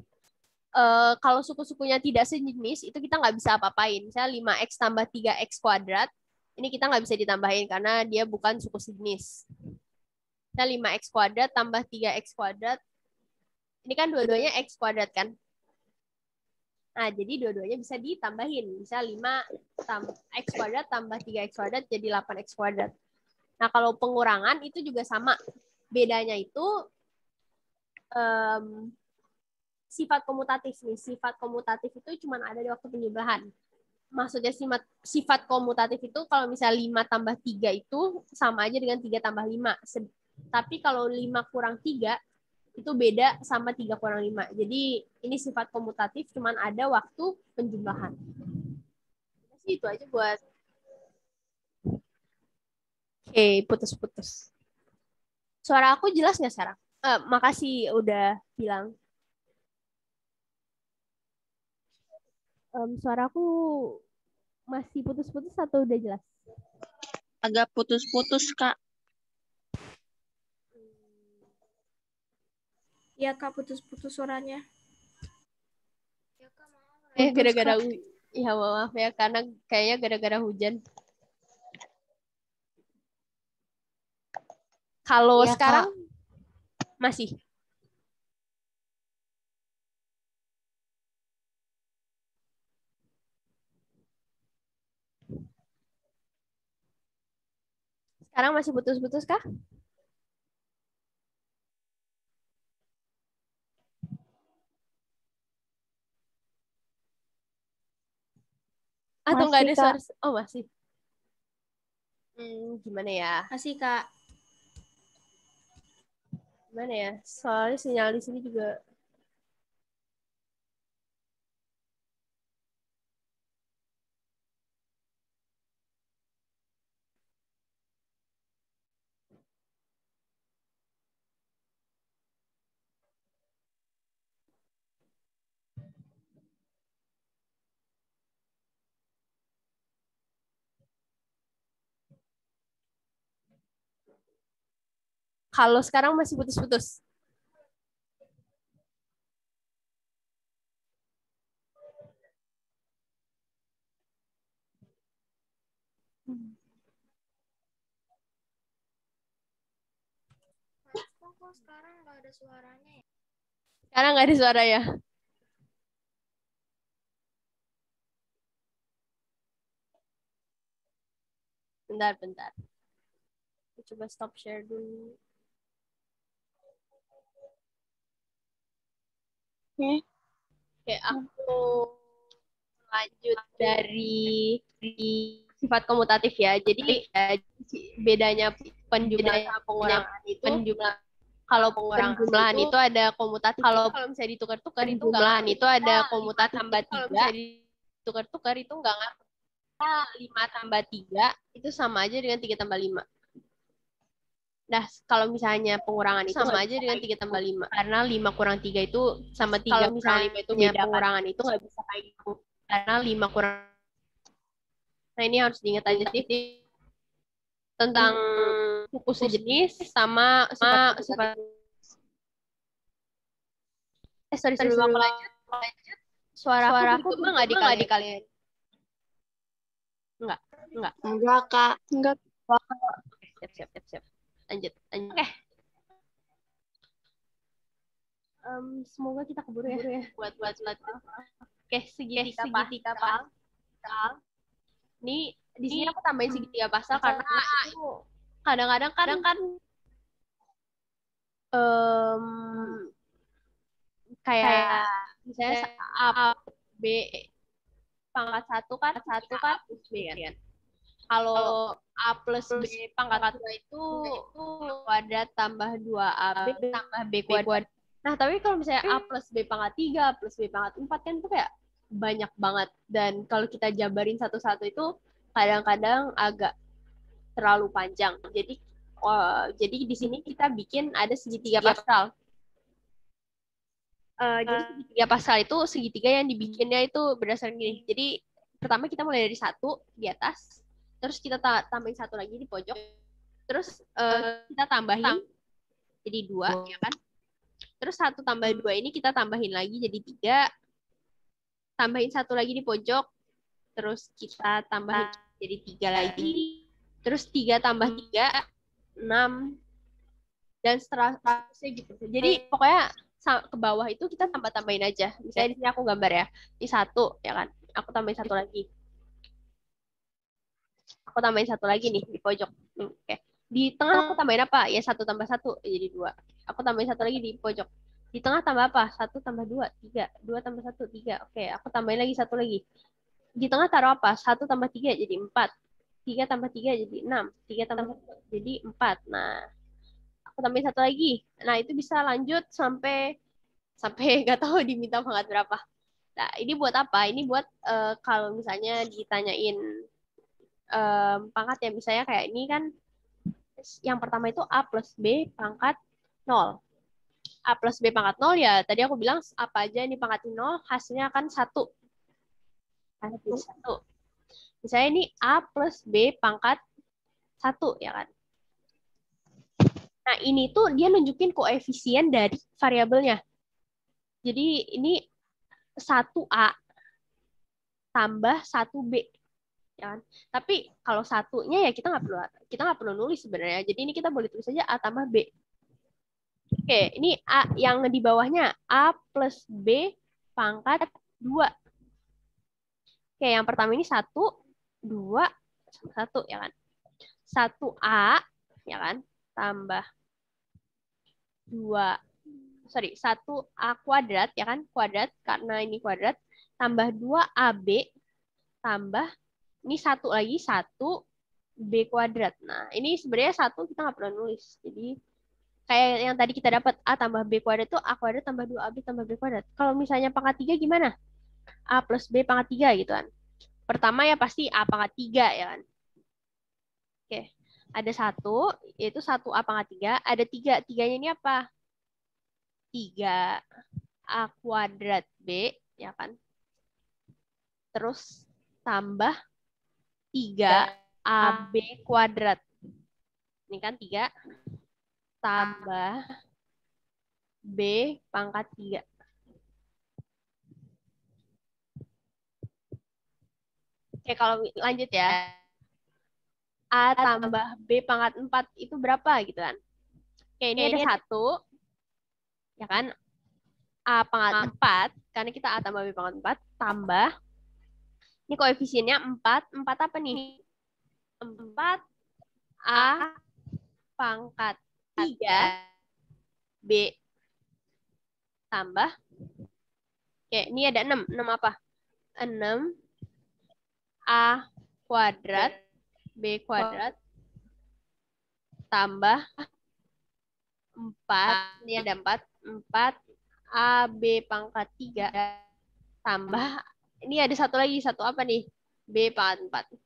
[SPEAKER 1] Kalau suku-sukunya tidak sejenis, itu kita nggak bisa apa-apain. Misalnya 5x tambah 3x kuadrat, ini kita nggak bisa ditambahin karena dia bukan suku sejenis. Nah, 5x kuadrat tambah 3x kuadrat. Ini kan dua-duanya x kuadrat kan? Nah, jadi dua-duanya bisa ditambahin. Bisa 5x kuadrat tambah 3x kuadrat jadi 8x kuadrat. Nah, kalau pengurangan itu juga sama. Bedanya itu sifat komutatif nih. Sifat komutatif itu cuma ada di waktu penjumlahan. Maksudnya sifat komutatif itu kalau misalnya 5 tambah 3 itu sama aja dengan 3 tambah 5. Tapi kalau 5 kurang 3 itu beda sama 3 kurang 5. Jadi ini sifat komutatif cuman ada waktu penjumlahan. Jadi itu aja buat. Oke, putus-putus. Suara aku jelas nggak sekarang? Makasih udah bilang. Suaraku masih putus-putus atau udah jelas?
[SPEAKER 4] Agak putus-putus, Kak.
[SPEAKER 3] Ya, Kak, putus-putus suaranya. Ya, Kak, maaf.
[SPEAKER 1] Gara-gara ya maaf ya karena kayaknya gara-gara hujan. Kalau
[SPEAKER 4] Ya,
[SPEAKER 1] sekarang
[SPEAKER 4] Kak.
[SPEAKER 1] masih. Sekarang masih putus-putus kah? Atau nggak ada suara? Oh, masih. Gimana ya?
[SPEAKER 3] Masih, Kak.
[SPEAKER 1] Gimana ya? Soalnya sinyal di sini juga. Kalau sekarang masih putus-putus.
[SPEAKER 3] Kok sekarang nggak ada suaranya ya?
[SPEAKER 1] Sekarang nggak ada suara ya? Bentar. Aku coba stop share dulu. Oke, aku lanjut dari sifat komutatif ya. Jadi bedanya penjumlahan sama pengurangan itu kalau penjumlahan itu ada komutatif. Kalau misalnya ditukar-tukar itu penjumlahan itu ada komutatif tambah 3. Kalau misalnya ditukar-tukar itu enggak ngaruh. 5 tambah 3 itu sama aja dengan 3 tambah 5. Nah, kalau misalnya pengurangan itu sama aja dengan 3 tambah 5. Karena 5 kurang 3 itu sama 3 kalau misalnya 5 itu beda pengurangan itu nggak bisa kayak gitu. Karena 5 kurang. Nah, ini harus diingat aja sih tentang buku sejenis sama sifat. Sorry, sebelum aku lanjut. Suara aku nggak di kalian. Enggak.
[SPEAKER 4] Enggak, Kak.
[SPEAKER 2] Enggak.
[SPEAKER 1] Siap. Lanjut. Oke. Semoga kita keburu ya. Buat. Oke, segitiga pasal. Ini di sini aku tambahin segitiga pasal karena itu kadang-kadang kan kayak misalnya A B pangkat 1 kan A plus B kan. Kalau A plus B pangkat 2 itu kuadrat tambah 2AB tambah B kuadrat. Nah, tapi kalau misalnya A plus B pangkat 3 plus B pangkat 4 kan itu kayak banyak banget. Dan kalau kita jabarin satu-satu itu kadang-kadang agak terlalu panjang. Jadi di sini kita bikin ada segitiga pasal. Jadi segitiga pasal itu segitiga yang dibikinnya itu berdasarkan gini. Jadi pertama kita mulai dari 1 di atas, terus kita tambahin 1 lagi di pojok, terus kita tambahin jadi 2, ya kan? Terus 1 tambah 2 ini kita tambahin lagi jadi 3, tambahin 1 lagi di pojok, terus kita tambahin jadi 3 lagi, terus 3 tambah 3, 6, Dan seterusnya gitu. Jadi pokoknya ke bawah itu kita tambah-tambahin aja. Misalnya di sini aku gambar ya. Ini 1 ya kan. Aku tambahin 1 lagi. Aku tambahin 1 lagi nih di pojok. Oke. Di tengah aku tambahin apa? Ya 1 tambah 1 jadi 2. Aku tambahin 1 lagi di pojok. Di tengah tambah apa? 1 tambah 2, 3. 2 tambah 1, 3. Oke, aku tambahin lagi 1 lagi. Di tengah taruh apa? 1 tambah 3 jadi 4. 3 tambah 3 jadi 6. 3 tambah 1 jadi 4. Nah, aku tambahin 1 lagi. Nah, itu bisa lanjut sampai nggak tahu diminta pangkat berapa. Nah, ini buat apa? Ini buat kalau misalnya ditanyain pangkat ya, misalnya kayak ini kan yang pertama itu A plus B pangkat 0. A plus B pangkat 0 ya tadi aku bilang apa aja ini pangkat 0 hasilnya akan 1. Hasil 1. Misalnya ini A plus B pangkat 1 ya kan. Nah ini tuh dia nunjukin koefisien dari variabelnya. Jadi ini 1A tambah 1B. Ya kan? Tapi kalau satunya ya kita nggak perlu nulis sebenarnya. Jadi ini kita boleh tulis saja A tambah B. Oke, ini A yang di bawahnya A plus B pangkat 2. Oke, yang pertama ini 1, 2, 1 ya kan. 1A ya kan tambah 1A kuadrat ya kan, kuadrat karena ini kuadrat tambah 2AB tambah ini 1 lagi 1B kuadrat. Nah, ini sebenarnya 1 kita nggak perlu nulis. Jadi kayak yang tadi kita dapat A tambah B kuadrat itu A kuadrat tambah 2AB tambah B kuadrat. Kalau misalnya pangkat 3 gimana? A plus B pangkat 3 gitu kan. Pertama ya pasti A pangkat 3 ya kan. Oke. Ada 1, yaitu 1A pangkat 3. Ada 3. 3-nya ini apa? 3A kuadrat B ya kan. Terus tambah 3AB kuadrat. Ini kan 3 tambah B pangkat 3. Oke, kalau lanjut ya. A tambah B pangkat 4 itu berapa gitu kan. Oke, ini ada 1. Ya kan. A pangkat 4. Karena kita A tambah B pangkat 4. Tambah. Ini koefisiennya 4. 4 apa nih? 4 A pangkat 3 B tambah. Oke, ini ada 6. 6 apa? 6 A kuadrat B kuadrat tambah 4. Ini ada 4. 4 AB pangkat 3 tambah. Ini ada 1 lagi. 1 apa nih? B pangkat 4.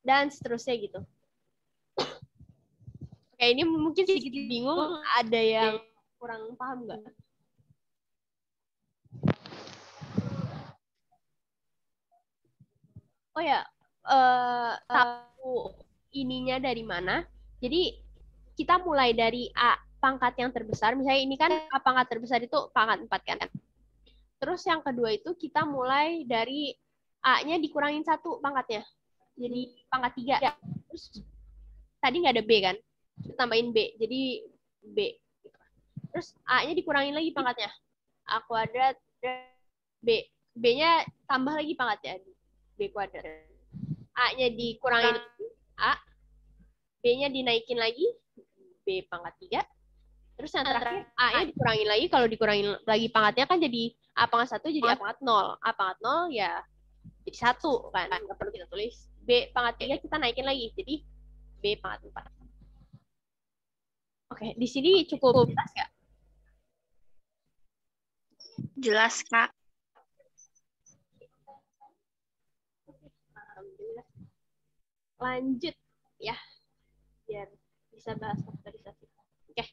[SPEAKER 1] Dan seterusnya gitu. Oke, ini mungkin sedikit bingung. Ada yang kurang paham nggak? Oh ya, tahu ininya dari mana? Jadi kita mulai dari A pangkat yang terbesar. Misalnya ini kan A pangkat terbesar itu pangkat 4 kan. Terus yang kedua itu kita mulai dari A-nya dikurangin 1 pangkatnya. Jadi pangkat 3. Terus tadi nggak ada B kan? Kita tambahin B. Jadi B. Terus A-nya dikurangin lagi pangkatnya. A kuadrat B. B-nya tambah lagi pangkatnya. B kuadrat. A-nya dikurangin A. B-nya dinaikin lagi. B pangkat 3. Terus yang terakhir A-nya dikurangin lagi. Kalau dikurangin lagi pangkatnya kan jadi A pangkat 1 jadi A pangkat 0. A pangkat 0 ya jadi 1 kan. Nggak perlu kita tulis. B pangkat 3 kita naikin lagi. Jadi B pangkat 4. Oke, di sini cukup jelas nggak?
[SPEAKER 4] Jelas, Kak.
[SPEAKER 1] Alhamdulillah. Lanjut ya. Biar bisa bahas faktorisasi. Oke.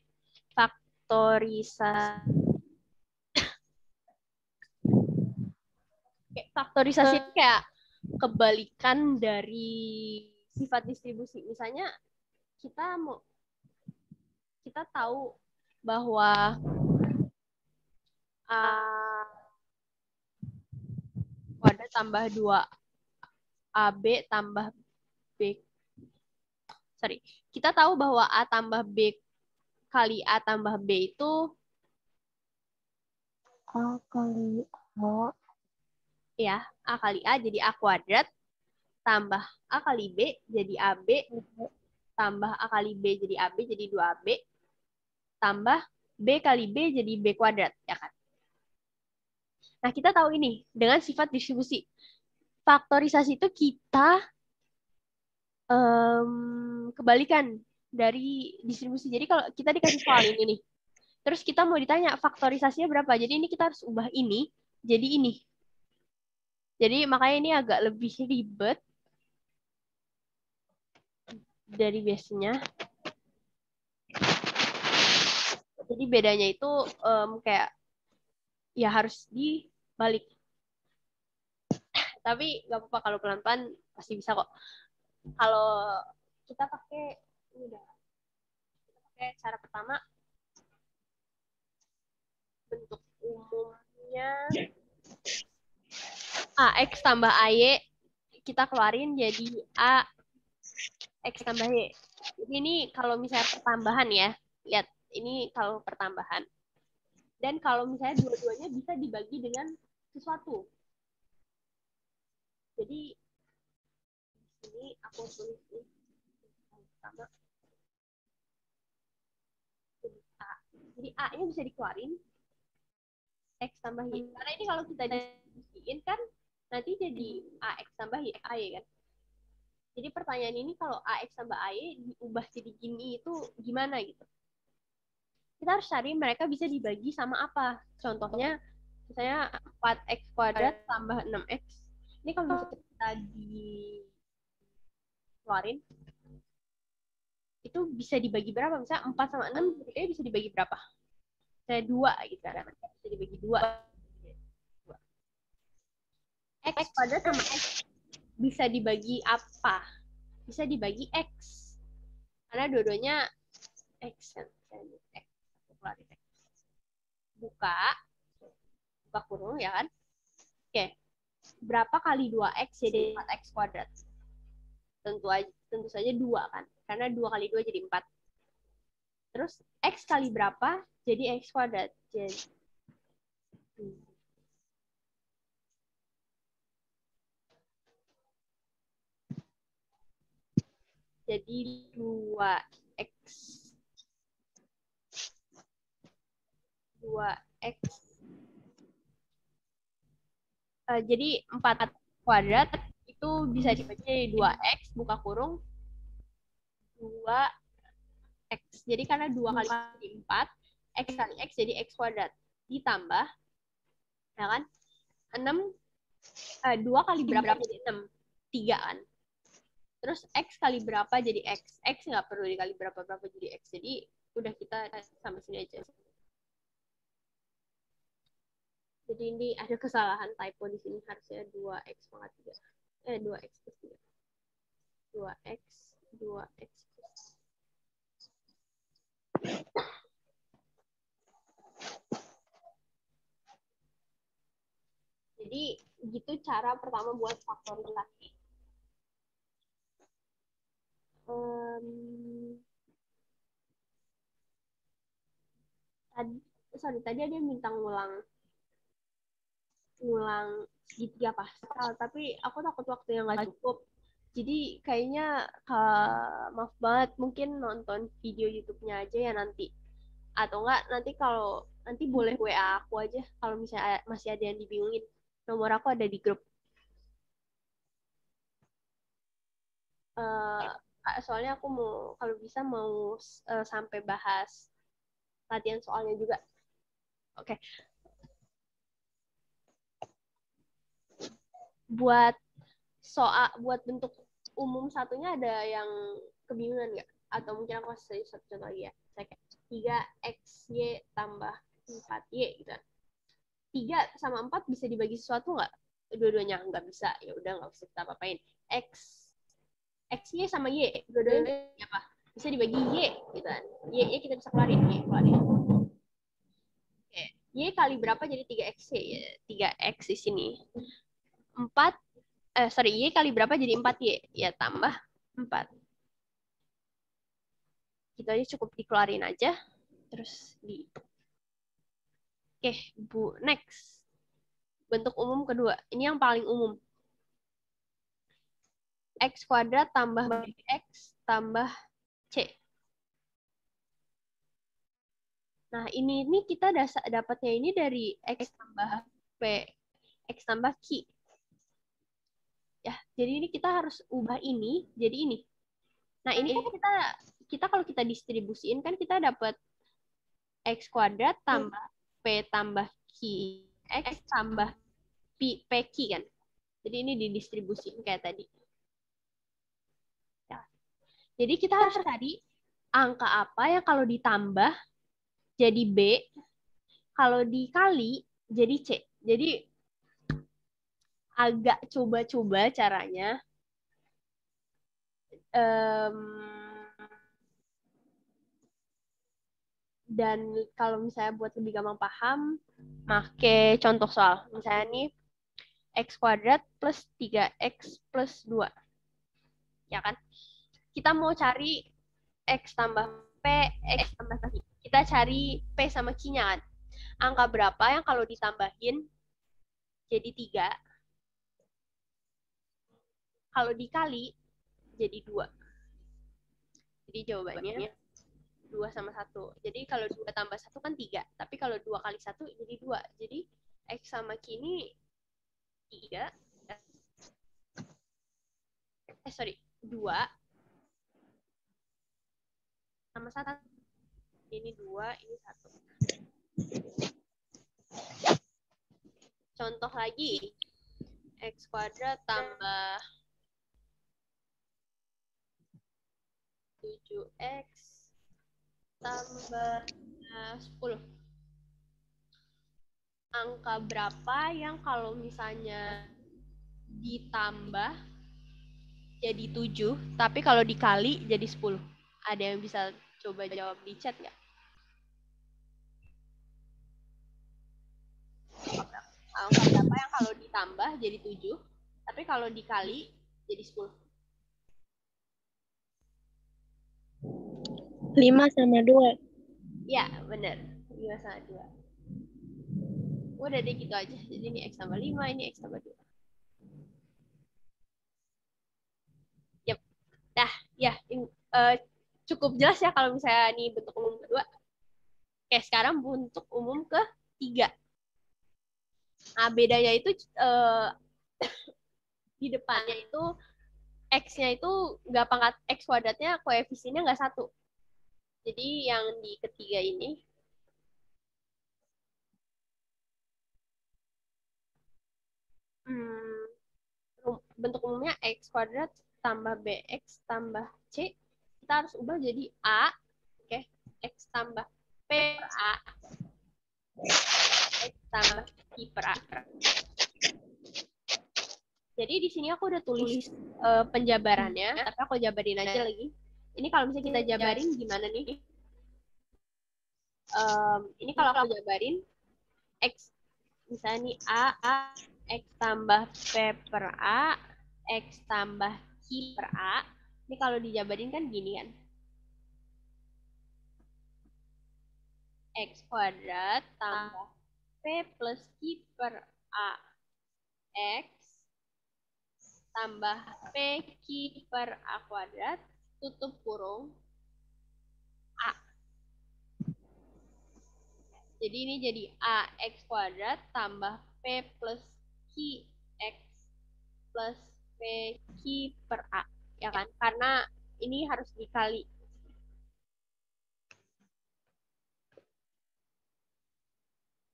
[SPEAKER 1] Faktorisasi. Oke, faktorisasi itu kayak kebalikan dari sifat distribusi. Misalnya kita tahu bahwa A kuadrat tambah 2AB tambah B. Kita tahu bahwa A tambah B kali A tambah B itu
[SPEAKER 2] A kali A.
[SPEAKER 1] ya, A kali A jadi A kuadrat, tambah A kali B jadi AB, tambah A kali B jadi AB jadi 2AB, tambah B kali B jadi B kuadrat, ya kan? Nah, kita tahu ini dengan sifat distribusi. Faktorisasi itu kita kebalikan dari distribusi. Jadi kalau kita dikasih soal ini nih, terus kita mau ditanya faktorisasinya berapa, jadi ini kita harus ubah ini jadi ini. Jadi makanya ini agak lebih ribet dari biasanya. Jadi bedanya itu kayak ya harus dibalik. Tapi nggak apa-apa, kalau pelan-pelan pasti bisa kok. Kalau kita pakai cara pertama, bentuk umumnya AX tambah AY kita keluarin jadi A X tambah Y. Jadi ini kalau misalnya pertambahan ya, lihat ini kalau pertambahan. Dan kalau misalnya dua-duanya bisa dibagi dengan sesuatu. Jadi di sini aku tulis ini pertama jadi A. Jadi A-nya bisa dikeluarin X tambah Y. Karena ini kalau kita distribusiin kan nanti jadi AX tambah Y, AY kan. Jadi pertanyaan ini kalau AX tambah AY diubah jadi gini itu gimana gitu. Kita harus cari mereka bisa dibagi sama apa. Contohnya misalnya 4X kuadrat tambah 6X. Ini kalau misalnya kita dikeluarin, itu bisa dibagi berapa? Misalnya 4 sama 6 bisa dibagi berapa? Misalnya 2 gitu kan. Bisa dibagi 2. X kuadrat sama X bisa dibagi apa? Bisa dibagi X. Karena dua-duanya X kan. X. Buka kurung ya kan? Oke. Berapa kali 2X jadi 4X kuadrat? Tentu saja 2 kan. Karena 2 kali 2 jadi 4. Terus X kali berapa jadi X kuadrat? Jadi 2X. 2X. Jadi 4 kuadrat itu bisa dibagi jadi 2X, buka kurung, 2X. Jadi karena 2 kali jadi 4, X kali X jadi X kuadrat. Ditambah, ya kan? 2 kali berapa jadi 6? 3 kan? Terus X kali berapa jadi X? X nggak perlu dikali berapa-berapa jadi X. Jadi udah kita sampai sini aja. Jadi ini ada kesalahan typo di sini, harusnya 2X pangkat 3. 2X plus 3. 2X plus. Jadi gitu cara pertama buat faktorisasi. Tadi ada yang minta ngulang segitiga Pascal, tapi aku takut waktunya nggak cukup. Jadi kayaknya maaf banget, mungkin nonton video YouTube-nya aja ya nanti. Atau enggak, nanti kalau nanti boleh WA aku aja kalau misalnya masih ada yang dibingungin. Nomor aku ada di grup. Soalnya aku mau, kalau bisa mau sampai bahas latihan soalnya juga. Oke. Buat bentuk umum satunya ada yang kebingungan nggak? Atau mungkin aku kasih satu contoh lagi ya. Saya kayak 3XY tambah 4Y gitu. 3 sama 4 bisa dibagi sesuatu nggak? Dua-duanya nggak bisa. Ya udah nggak usah kita apa-apain. XY sama Y, dua-duanya apa? Bisa dibagi Y gitu kan. Y kita bisa keluarin. Oke. Y kali berapa jadi 3XY? Ya, 3X di sini. Y kali berapa jadi 4Y? Ya tambah 4. Gitu aja cukup dikeluarin aja. Terus di Oke, Bu, next. Bentuk umum kedua. Ini yang paling umum. X kuadrat tambah X tambah C. Nah, ini kita dapatnya ini dari X tambah P, X tambah Q. Ya, jadi ini kita harus ubah ini jadi ini. Nah, ini kan kita kalau kita distribusiin kan kita dapat X kuadrat tambah P tambah Q, X tambah PQ kan. Jadi ini didistribusiin kayak tadi. Ya. Jadi kita harus cari angka apa yang kalau ditambah jadi B, kalau dikali jadi C. Jadi agak coba-coba caranya. Dan kalau misalnya buat lebih gampang paham, make contoh soal. Misalnya nih, X kuadrat plus 3X plus 2. Ya kan? Kita mau cari X tambah P, X tambah Q. Kita cari P sama Q-nya kan? Angka berapa yang kalau ditambahin jadi 3, kalau dikali jadi 2. Jadi jawabannya 2 sama 1. Jadi kalau 2 tambah 1 kan 3. Tapi kalau 2 kali 1 jadi 2. Jadi X sama Q ini 3. 2 sama 1. Ini 2, ini 1. Contoh lagi. X kuadrat tambah 7X tambah 10. Angka berapa yang kalau misalnya ditambah jadi 7, tapi kalau dikali jadi 10? Ada yang bisa coba jawab di chat nggak? Angka berapa yang kalau ditambah jadi 7, tapi kalau dikali jadi 10?
[SPEAKER 2] 5 sama 2.
[SPEAKER 1] Ya, benar. 5 sama 2. Udah deh gitu aja. Jadi ini X tambah 5, ini X tambah 2. Yap. Dah, ya. Cukup jelas ya kalau misalnya ini bentuk umum kedua. Oke, sekarang bentuk umum ketiga. Nah, bedanya itu di depannya itu X-nya itu nggak pangkat X kuadratnya, koefisiennya nggak 1. Jadi yang di ketiga ini bentuk umumnya X kuadrat tambah BX tambah C. Kita harus ubah jadi A. Oke, X tambah P per A. X tambah I per A. Jadi di sini aku udah tulis penjabarannya, tapi aku jabarin aja lagi. Ini kalau misalnya kita jabarin gimana nih? Ini kalau aku jabarin X, misalnya nih A, X tambah P per A, X tambah Q per A. Ini kalau dijabarin kan gini kan. X kuadrat tambah P plus Q per A. X tambah PQ per A kuadrat, tutup kurung, A. Jadi ini jadi AX kuadrat tambah P plus QX plus PQ per A. Ya kan? Karena ini harus dikali.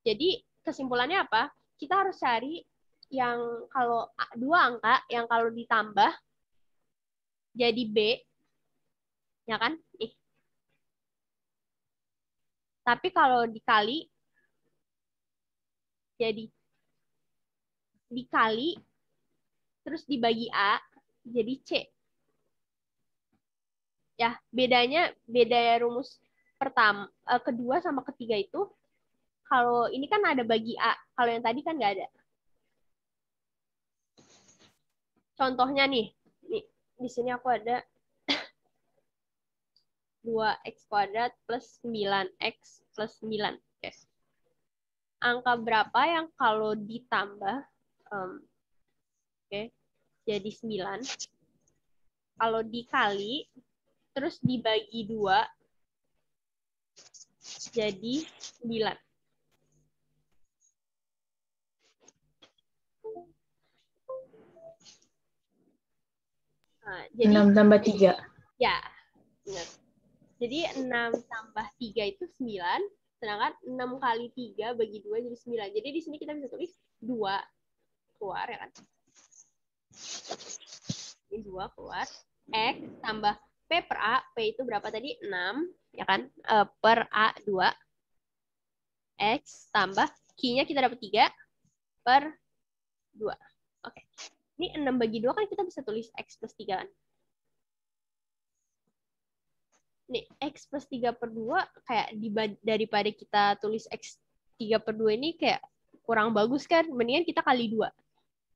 [SPEAKER 1] Jadi kesimpulannya apa? Kita harus cari yang kalau 2 angka, yang kalau ditambah jadi B. Ya kan? Tapi kalau dikali jadi dikali terus dibagi A jadi C. Ya, beda rumus pertama, kedua sama ketiga itu kalau ini kan ada bagi A, kalau yang tadi kan nggak ada. Contohnya nih di sini aku ada 2x kuadrat plus 9x plus 9. Oke. Angka berapa yang kalau ditambah, oke, jadi 9. Kalau dikali, terus dibagi 2, jadi 9. Nah, jadi
[SPEAKER 2] 6 tambah 3.
[SPEAKER 1] ya, ingat. Jadi 6 tambah 3 itu 9, sedangkan 6 kali 3 bagi 2 jadi 9. Jadi di sini kita bisa tulis 2 keluar, ya kan? Ini 2 keluar. X tambah P per A. P itu berapa tadi? 6, ya kan? Per A 2. X tambah Q-nya kita dapat 3 per 2. Oke. Ini 6 bagi 2 kan kita bisa tulis X plus 3 kan? Nih, X plus 3 per 2 kayak daripada kita tulis X 3 per 2 ini kayak kurang bagus kan? Mendingan kita kali 2.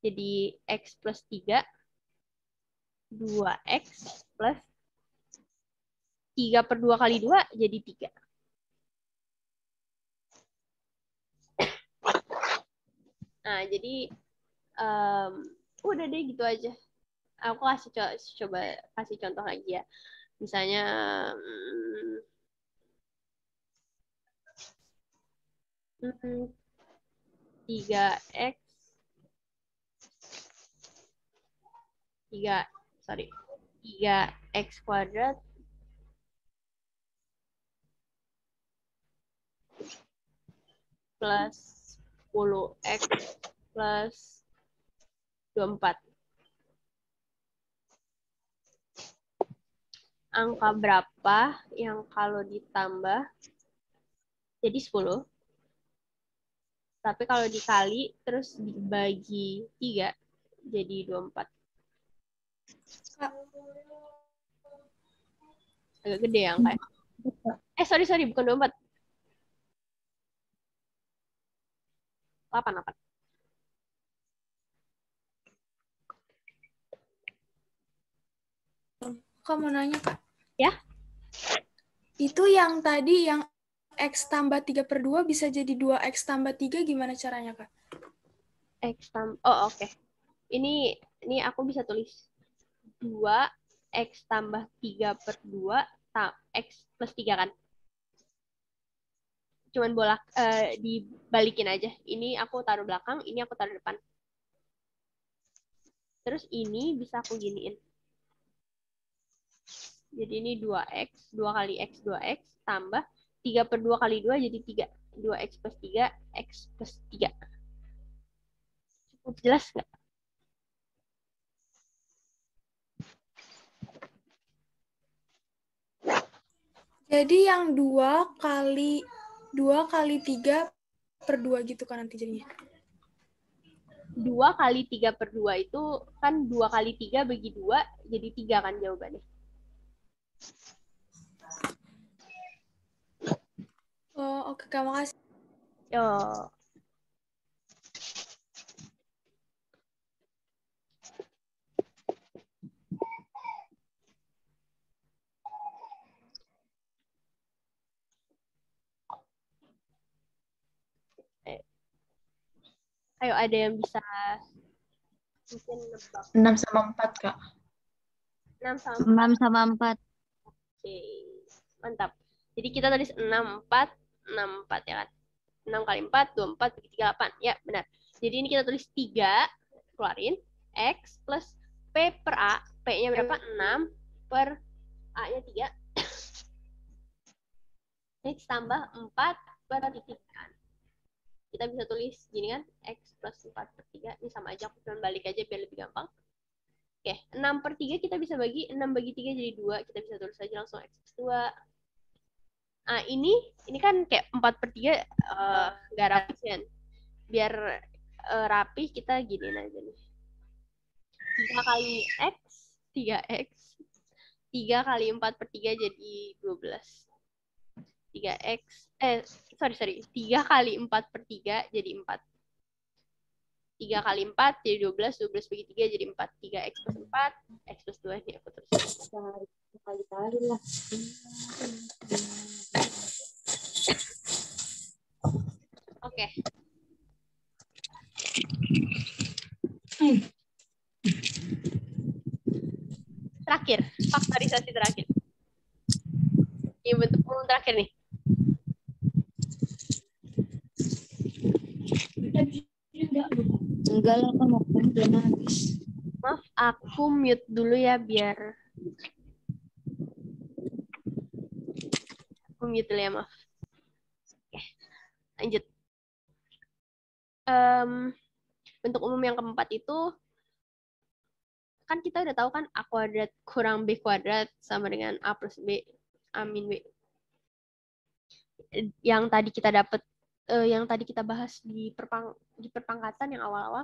[SPEAKER 1] Jadi X plus 3, 2X plus 3 per 2 kali 2 jadi 3. Nah, jadi udah deh gitu aja. Aku coba kasih contoh lagi ya. Misalnya 3x 3x kuadrat plus 10x plus 24. Angka berapa yang kalau ditambah jadi 10, tapi kalau dikali terus dibagi 3 jadi 24. Agak gede ya angka. Sorry, bukan 24. 8.
[SPEAKER 3] Kak mau nanya, Kak.
[SPEAKER 1] Ya?
[SPEAKER 3] Itu yang tadi yang X tambah 3 per 2 bisa jadi 2X tambah 3 gimana caranya, Kak?
[SPEAKER 1] Oke. Ini aku bisa tulis 2X tambah 3 per 2 X plus 3 kan? Cuman dibalikin aja. Ini aku taruh belakang, ini aku taruh depan. Terus ini bisa aku giniin. Jadi ini 2X, 2 kali X, 2X, tambah 3 per 2 kali 2 jadi 3. 2X plus 3, X plus 3. Cukup jelas nggak?
[SPEAKER 3] Jadi yang 2 kali 3 per 2 gitu kan nanti jadinya.
[SPEAKER 1] 2 kali 3 per 2 itu kan 2 kali 3 bagi 2 jadi 3 kan jawabannya.
[SPEAKER 3] Oh, oke, Kak, makasih.
[SPEAKER 1] Yo. Ayo, ada yang bisa mungkin nebak.
[SPEAKER 2] 6 sama 4, Kak.
[SPEAKER 1] 6 sama
[SPEAKER 5] 6 sama 4.
[SPEAKER 1] Oke, mantap. Jadi kita tulis 6, 4, 6, 4 ya kan? 6 kali 4, 24, bagi 3, 8. Ya, benar. Jadi ini kita tulis 3, keluarin. X plus P per A. P-nya berapa? 6 per A-nya 3. X tambah 4 per 3. Kita bisa tulis gini kan? X plus 4 per 3. Ini sama aja, aku cuma balik aja biar lebih gampang. Oke, 6 per 3 kita bisa bagi. 6 bagi 3 jadi 2. Kita bisa tulis aja langsung X plus 2. Nah, ini kan kayak 4 per 3 nggak rapi kan. Biar rapi, kita giniin aja nih. 3 kali X, 3X. 3 kali 4 per 3 jadi 12. 3X, sorry. 3 kali 4 per 3 jadi 4. 3 kali 4 jadi 12, 12 bagi 3 jadi 4. 3x plus 4, x plus 2 ini aku terus.
[SPEAKER 4] Kali-kali lah.
[SPEAKER 1] Oke. Terakhir, faktorisasi terakhir. Ini bentuk umum terakhir nih.
[SPEAKER 2] Enggak lah, kan waktunya belum habis.
[SPEAKER 1] Maaf, aku mute dulu ya biar aku mute dulu ya, maaf. Oke, lanjut. Bentuk umum yang keempat itu kan kita udah tahu kan A kuadrat kurang B kuadrat sama dengan A plus B A min B. Yang tadi kita dapat, yang tadi kita bahas di perpangkatan yang awal-awal.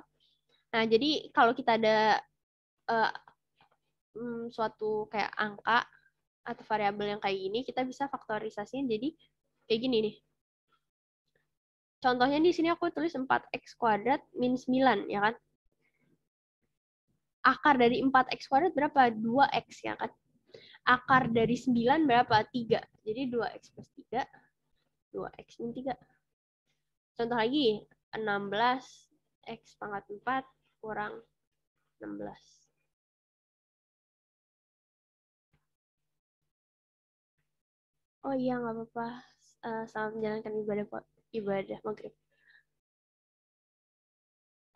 [SPEAKER 1] Nah, jadi kalau kita ada suatu kayak angka atau variabel yang kayak gini, kita bisa faktorisasiin jadi kayak gini nih. Contohnya di sini aku tulis 4x kuadrat min 9, ya kan? Akar dari 4x kuadrat berapa? 2x, ya kan? Akar dari 9 berapa? 3. Jadi 2x plus 3, 2x min 3. Contoh lagi, 16x pangkat 4 kurang 16. Oh iya, nggak apa-apa. Selamat menjalankan ibadah maghrib.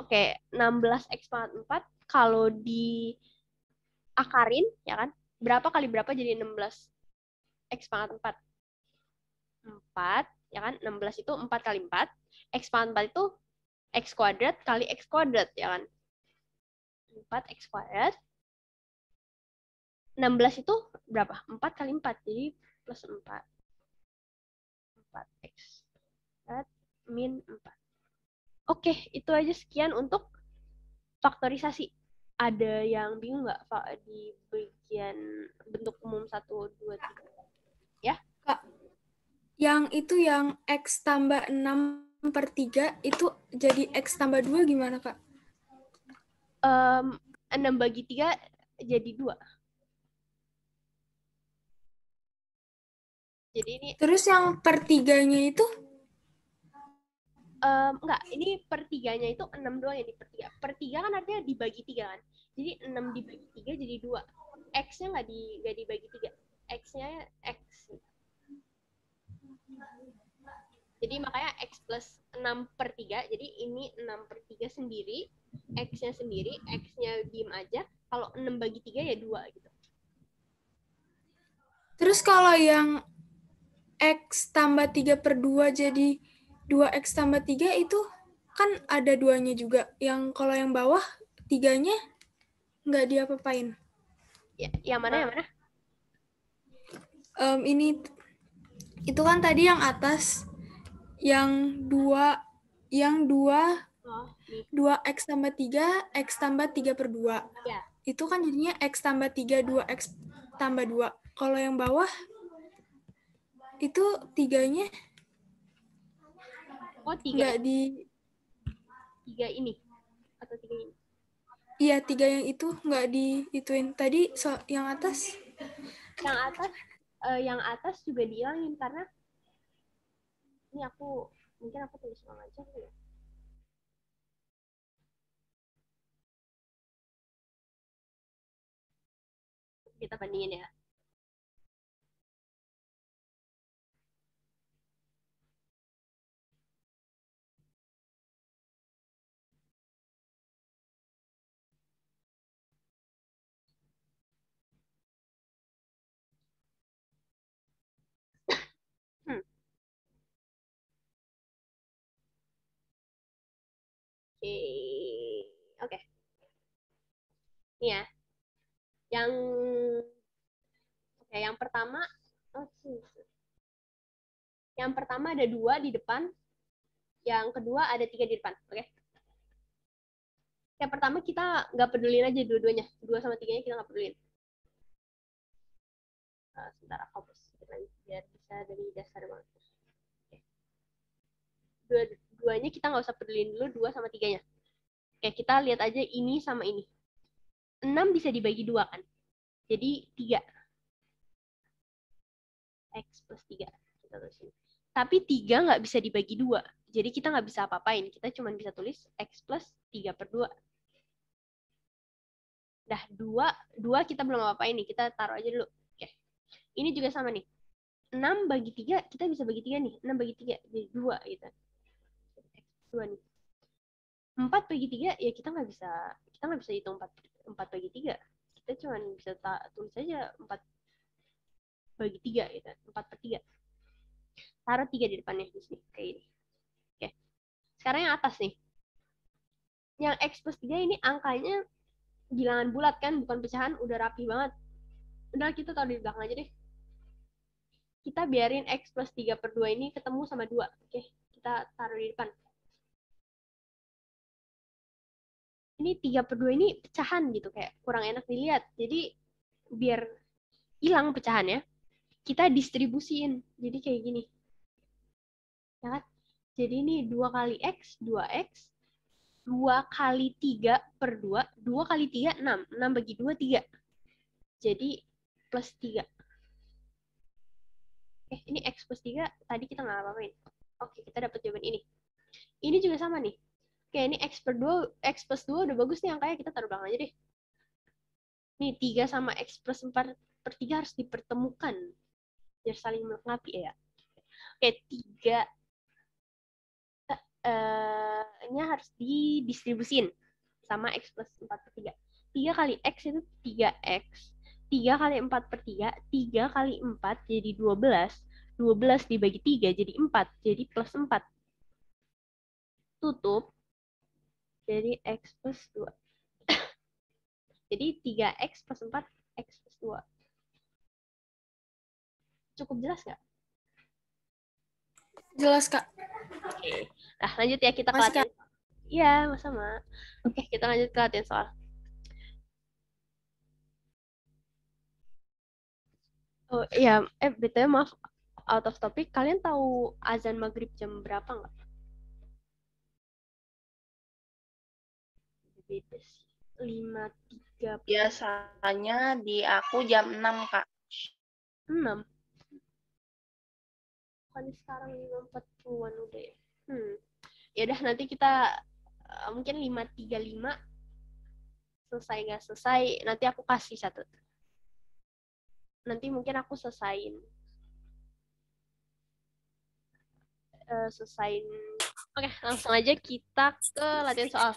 [SPEAKER 1] Oke, 16x pangkat 4 kalau diakarin, ya kan? Berapa kali berapa jadi 16x pangkat 4? 4, ya kan? 16 itu 4 kali 4. X pangkat 4 itu x kuadrat kali x kuadrat, ya kan? 4x kuadrat. 16 itu berapa? 4 kali 4, jadi plus 4. 4x kuadrat min 4. Oke, itu aja sekian untuk faktorisasi. Ada yang bingung nggak Pak di bagian bentuk umum 1, 2, 3? Ya?
[SPEAKER 3] Kak, yang itu yang X tambah 6/3 itu jadi X tambah 2 gimana, Kak?
[SPEAKER 1] 6 bagi 3 jadi 2. Jadi ini
[SPEAKER 3] Terus yang per-3-nya itu?
[SPEAKER 1] enggak, ini per-3-nya itu 6 doang yang di per-3. Per-3 kan artinya dibagi 3 kan. Jadi 6 dibagi 3 jadi 2. X-nya nggak dibagi 3. X-nya X. Jadi makanya X plus 6/3. Jadi ini 6/3 sendiri. X-nya sendiri. X-nya diem aja. Kalau 6 bagi 3 ya 2 gitu.
[SPEAKER 3] Terus kalau yang X tambah 3/2 jadi 2X tambah 3 itu kan ada 2-nya juga. Yang kalau yang bawah 3-nya nggak diapa-apain.
[SPEAKER 1] Ya, yang mana? Yang mana?
[SPEAKER 3] Ini itu kan tadi yang atas yang 2
[SPEAKER 1] Oh, nih.
[SPEAKER 3] 2X tambah 3, X tambah 3/2.
[SPEAKER 1] Ya.
[SPEAKER 3] Itu kan jadinya X tambah 3, 2X tambah 2. Kalau yang bawah itu 3-nya
[SPEAKER 1] Oh, 3.
[SPEAKER 3] nggak di
[SPEAKER 1] 3 ini. Atau 3 ini.
[SPEAKER 3] Iya, 3 yang itu nggak diituin. Tadi yang atas?
[SPEAKER 1] Yang atas juga dihilangin karena ini mungkin aku tulis ulang aja ya. Kita bandingin ya. Oke. Ini ya. Yang pertama, yang pertama ada 2 di depan, yang kedua ada 3 di depan. Oke. Yang pertama kita nggak pedulin aja dua-duanya. 2 sama 3-nya kita nggak pedulin. Sebentar aku hapus biar bisa dari dasar banget. Oke. Dua-duanya kita nggak usah pedulin dulu, 2 sama 3-nya. Oke, kita lihat aja ini sama ini. 6 bisa dibagi 2 kan? Jadi 3. X plus 3. Kita tulisin. Tapi 3 nggak bisa dibagi 2. Jadi kita nggak bisa apa-apain. Kita cuma bisa tulis X plus 3/2. Dah, 2 kita belum apa-apain nih. Kita taruh aja dulu. Oke. Ini juga sama nih. 6 bagi 3, kita bisa bagi 3 nih. 6 bagi 3, jadi 2 gitu. X 2 nih. 4 bagi 3, ya kita nggak bisa hitung 4 bagi 3. Kita cuma bisa tulis aja 4 bagi 3 gitu. 4/3. Taruh 3 di depannya di sini kayak ini. Oke. Sekarang yang atas nih. Yang X plus 3 ini angkanya bilangan bulat kan, bukan pecahan, udah rapi banget. Udah kita taruh di belakang aja deh. Kita biarin X plus 3/2 ini ketemu sama 2. Oke, kita taruh di depan. Ini 3/2 ini pecahan gitu, kayak kurang enak dilihat. Jadi biar hilang pecahannya, kita distribusiin. Jadi kayak gini. Ya kan? Jadi ini 2 kali X, 2X, 2 kali 3/2, 2 kali 3, 6. 6 bagi 2, 3. Jadi plus 3. Ini X plus 3, tadi kita nggak apa-apain. Oke, kita dapat jawaban ini. Ini juga sama nih. Oke, ini X plus 2 udah bagus nih angkanya, kita taruh belakang aja deh. Nih, 3 sama X plus 4/3 harus dipertemukan. Biar saling melengkapi ya. Oke, 3 nya harus didistribusin sama X plus 4/3. 3 kali X itu 3X. 3 kali 4/3, 3 kali 4 jadi 12. 12 dibagi 3 jadi 4, jadi plus 4. Tutup. Jadi X plus 2. Jadi 3X plus 4, X plus 2. Cukup jelas nggak?
[SPEAKER 3] Jelas, Kak.
[SPEAKER 1] Oke. Nah, lanjut ya kita ke
[SPEAKER 3] Masih,
[SPEAKER 1] latihan. Iya, sama. Oke, kita lanjut ke latihan soal. Oh iya, BTW maaf, out of topic. Kalian tahu azan maghrib jam berapa nggak? Beda sih. 5.30.
[SPEAKER 4] Biasanya di aku jam 6, Kak.
[SPEAKER 1] 6. Kan sekarang 5.40-an udah ya. Ya udah nanti kita mungkin 5.35 selesai nggak selesai, nanti aku kasih satu. Nanti mungkin aku selesaiin. Oke, langsung aja kita ke latihan soal.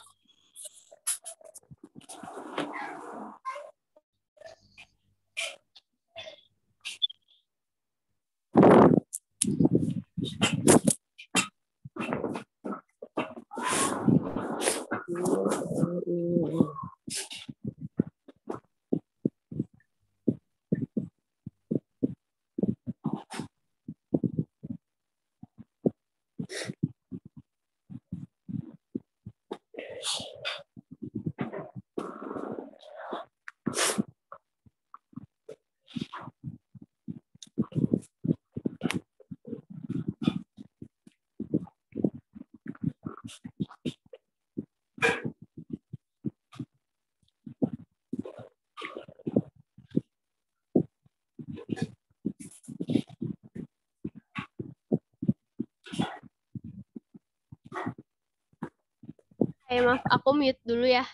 [SPEAKER 1] Maaf, aku mute dulu ya.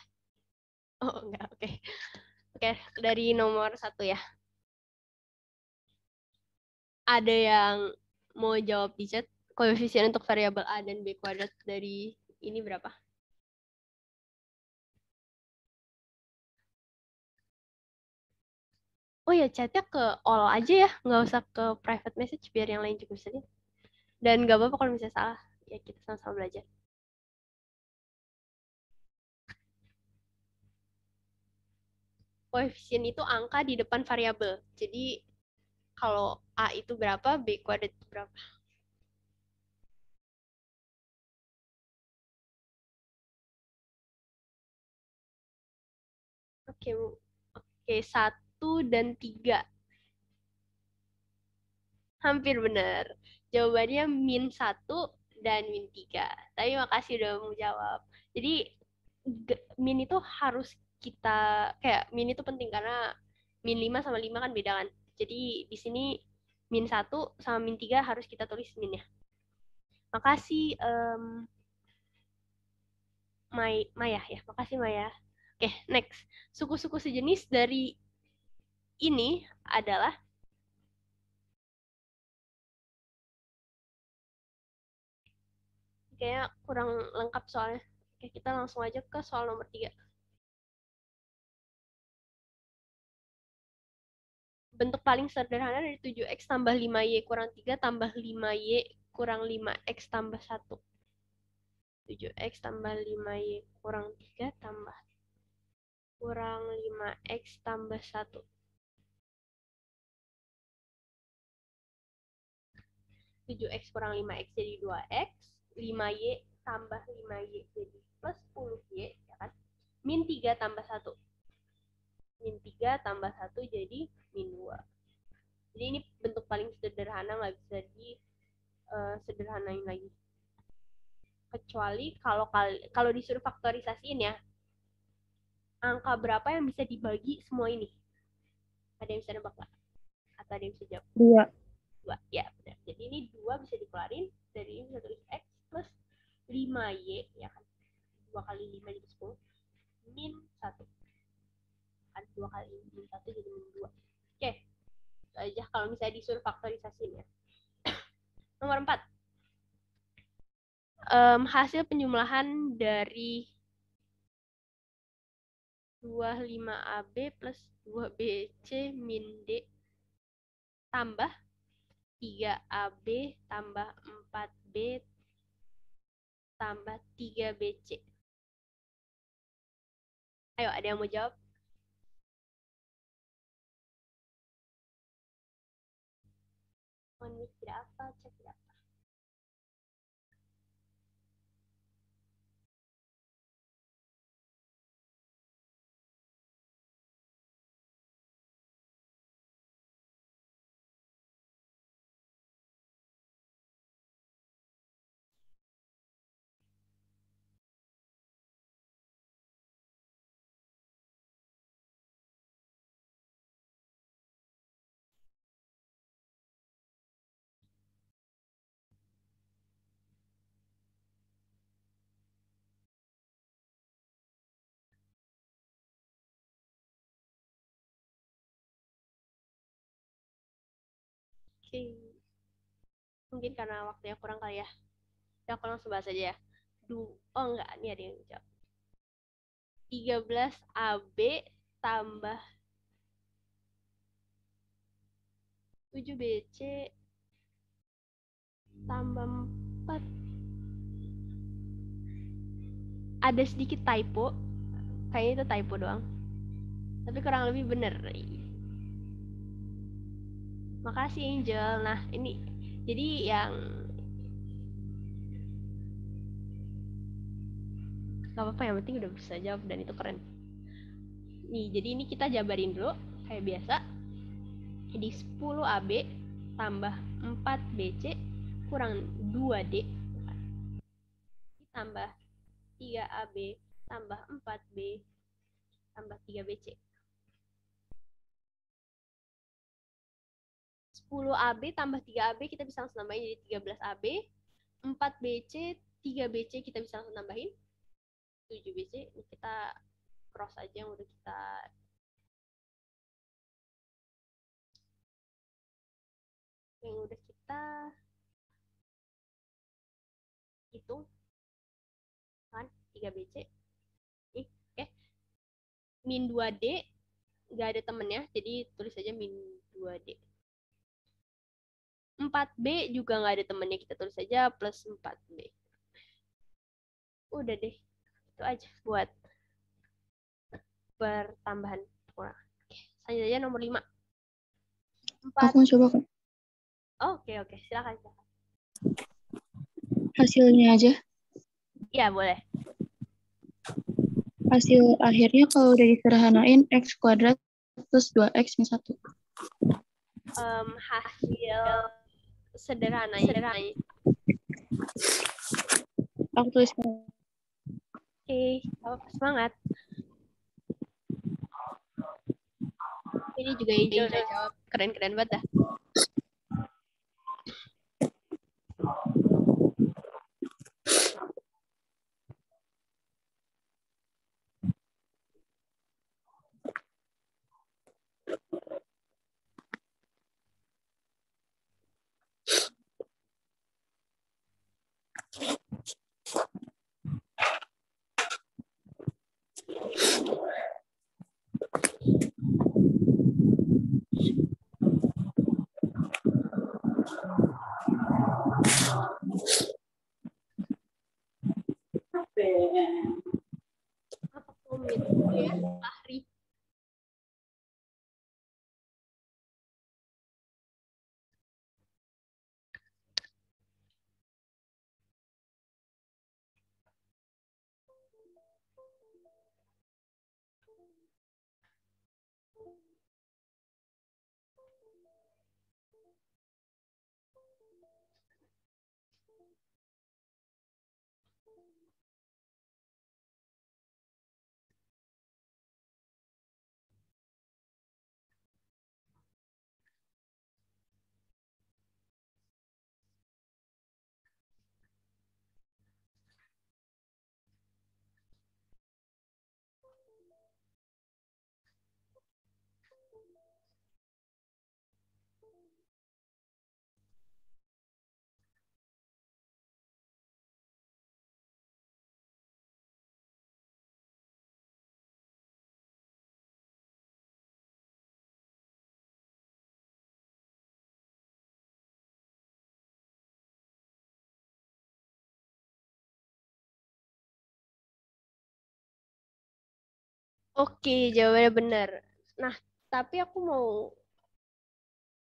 [SPEAKER 1] Oh, enggak, oke. Oke, dari nomor 1 ya. Ada yang mau jawab di chat, koefisien untuk variabel A dan B kuadrat dari ini berapa? Oh ya, chatnya ke all aja ya, nggak usah ke private message, biar yang lain juga bisa lihat. Dan nggak apa-apa kalau misalnya salah, ya kita sama-sama belajar. Koefisien itu angka di depan variabel. Jadi kalau A itu berapa, B kuadrat itu berapa. Oke, oke, 1 dan 3. Hampir benar. Jawabannya -1 dan -3. Tapi makasih udah mau jawab. Jadi min itu harus kita, kayak min itu penting karena min 5 sama 5 kan beda kan. Jadi di sini min 1 sama min 3 harus kita tulis minnya. Makasih Maya ya. Makasih Maya. Oke, next. Suku-suku sejenis dari ini adalah kayaknya kurang lengkap soalnya. Oke, kita langsung aja ke soal nomor 3. Bentuk paling sederhana dari 7x tambah 5y kurang 3 tambah 5y kurang 5x tambah 1. 7x tambah 5y kurang 3 tambah kurang 5x tambah 1. 7x kurang 5x jadi 2x, 5y tambah 5y jadi plus 10y, ya kan? Min 3 tambah 1. Min 3 tambah 1 jadi min 2. Jadi ini bentuk paling sederhana, nggak bisa sederhanain lagi. Kecuali kalau disuruh faktorisasiin ya, angka berapa yang bisa dibagi semua ini? Ada yang bisa nebak nggak? Atau ada yang bisa jawab? 2. Ya, benar. Jadi ini 2 bisa dikeluarin. Dari ini bisa tulis X plus 5Y, ya kan? 2 kali 5 jadi 10. Min 1. Kan 2 kali min 1 jadi min 2. Oke. Itu aja kalau misalnya disuruh faktorisasiin ya. Nomor 4. Hasil penjumlahan dari 25AB plus 2BC min D tambah 3AB tambah 4B tambah 3BC. Ayo, ada yang mau jawab? Ini tidak apa, cek tidak apa. Oke. Mungkin karena waktunya kurang kali ya. Ya, aku langsung bahas aja ya. Oh enggak, ini ada yang jawab. 13AB tambah 7BC tambah 4. Ada sedikit typo. Kayaknya itu typo doang. Tapi kurang lebih bener. Makasih Angel. Nah, ini jadi yang gak apa-apa, yang penting udah bisa jawab dan itu keren. Nih, jadi ini kita jabarin dulu kayak biasa. Jadi 10AB tambah 4BC kurang 2D tambah 3AB tambah 4B tambah 3BC. 10AB tambah 3AB kita bisa langsung nambahin jadi 13AB. 4BC, 3BC kita bisa langsung nambahin 7BC. Ini kita cross aja yang udah kita hitung kan 3BC. Nih, oke. Min 2D nggak ada temennya, jadi tulis aja min 2D. 4B juga nggak ada temennya, kita tulis aja plus 4B. Udah deh, itu aja buat pertambahan kurang. Oke, selanjutnya nomor 5.
[SPEAKER 2] Aku coba kan.
[SPEAKER 1] Oke, silakan.
[SPEAKER 2] Hasilnya aja.
[SPEAKER 1] Ya, boleh.
[SPEAKER 2] Hasil akhirnya kalau udah disederhanain X kuadrat plus 2X min 1.
[SPEAKER 1] Hasil sederhananya.
[SPEAKER 2] Aku tulis.
[SPEAKER 1] Oke, semangat. Ini juga Angel udah jawab. Keren-keren banget dah. Apa komit ya, Fahri? Oke, jawabannya benar. Nah, tapi aku mau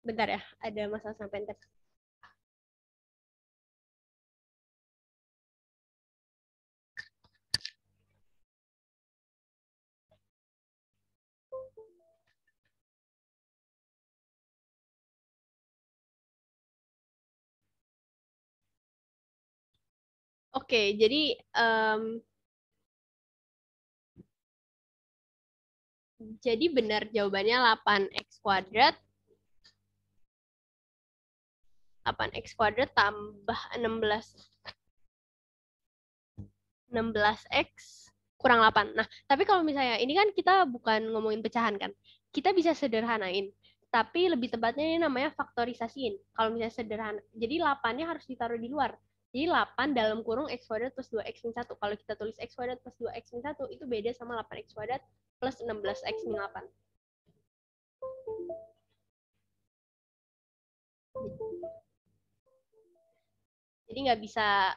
[SPEAKER 1] bentar ya, ada masalah sama penter. Oke, jadi benar jawabannya 8x kuadrat. 8x kuadrat tambah 16x kurang 8. Nah, tapi kalau misalnya ini kan kita bukan ngomongin pecahan kan. Kita bisa sederhanain. Tapi lebih tepatnya ini namanya faktorisasiin. Kalau misalnya sederhana. Jadi 8-nya harus ditaruh di luar. Jadi 8 dalam kurung x kuadrat plus 2x min 1. Kalau kita tulis x kuadrat plus 2x min 1, itu beda sama 8x kuadrat plus 16x min 8. Jadi nggak bisa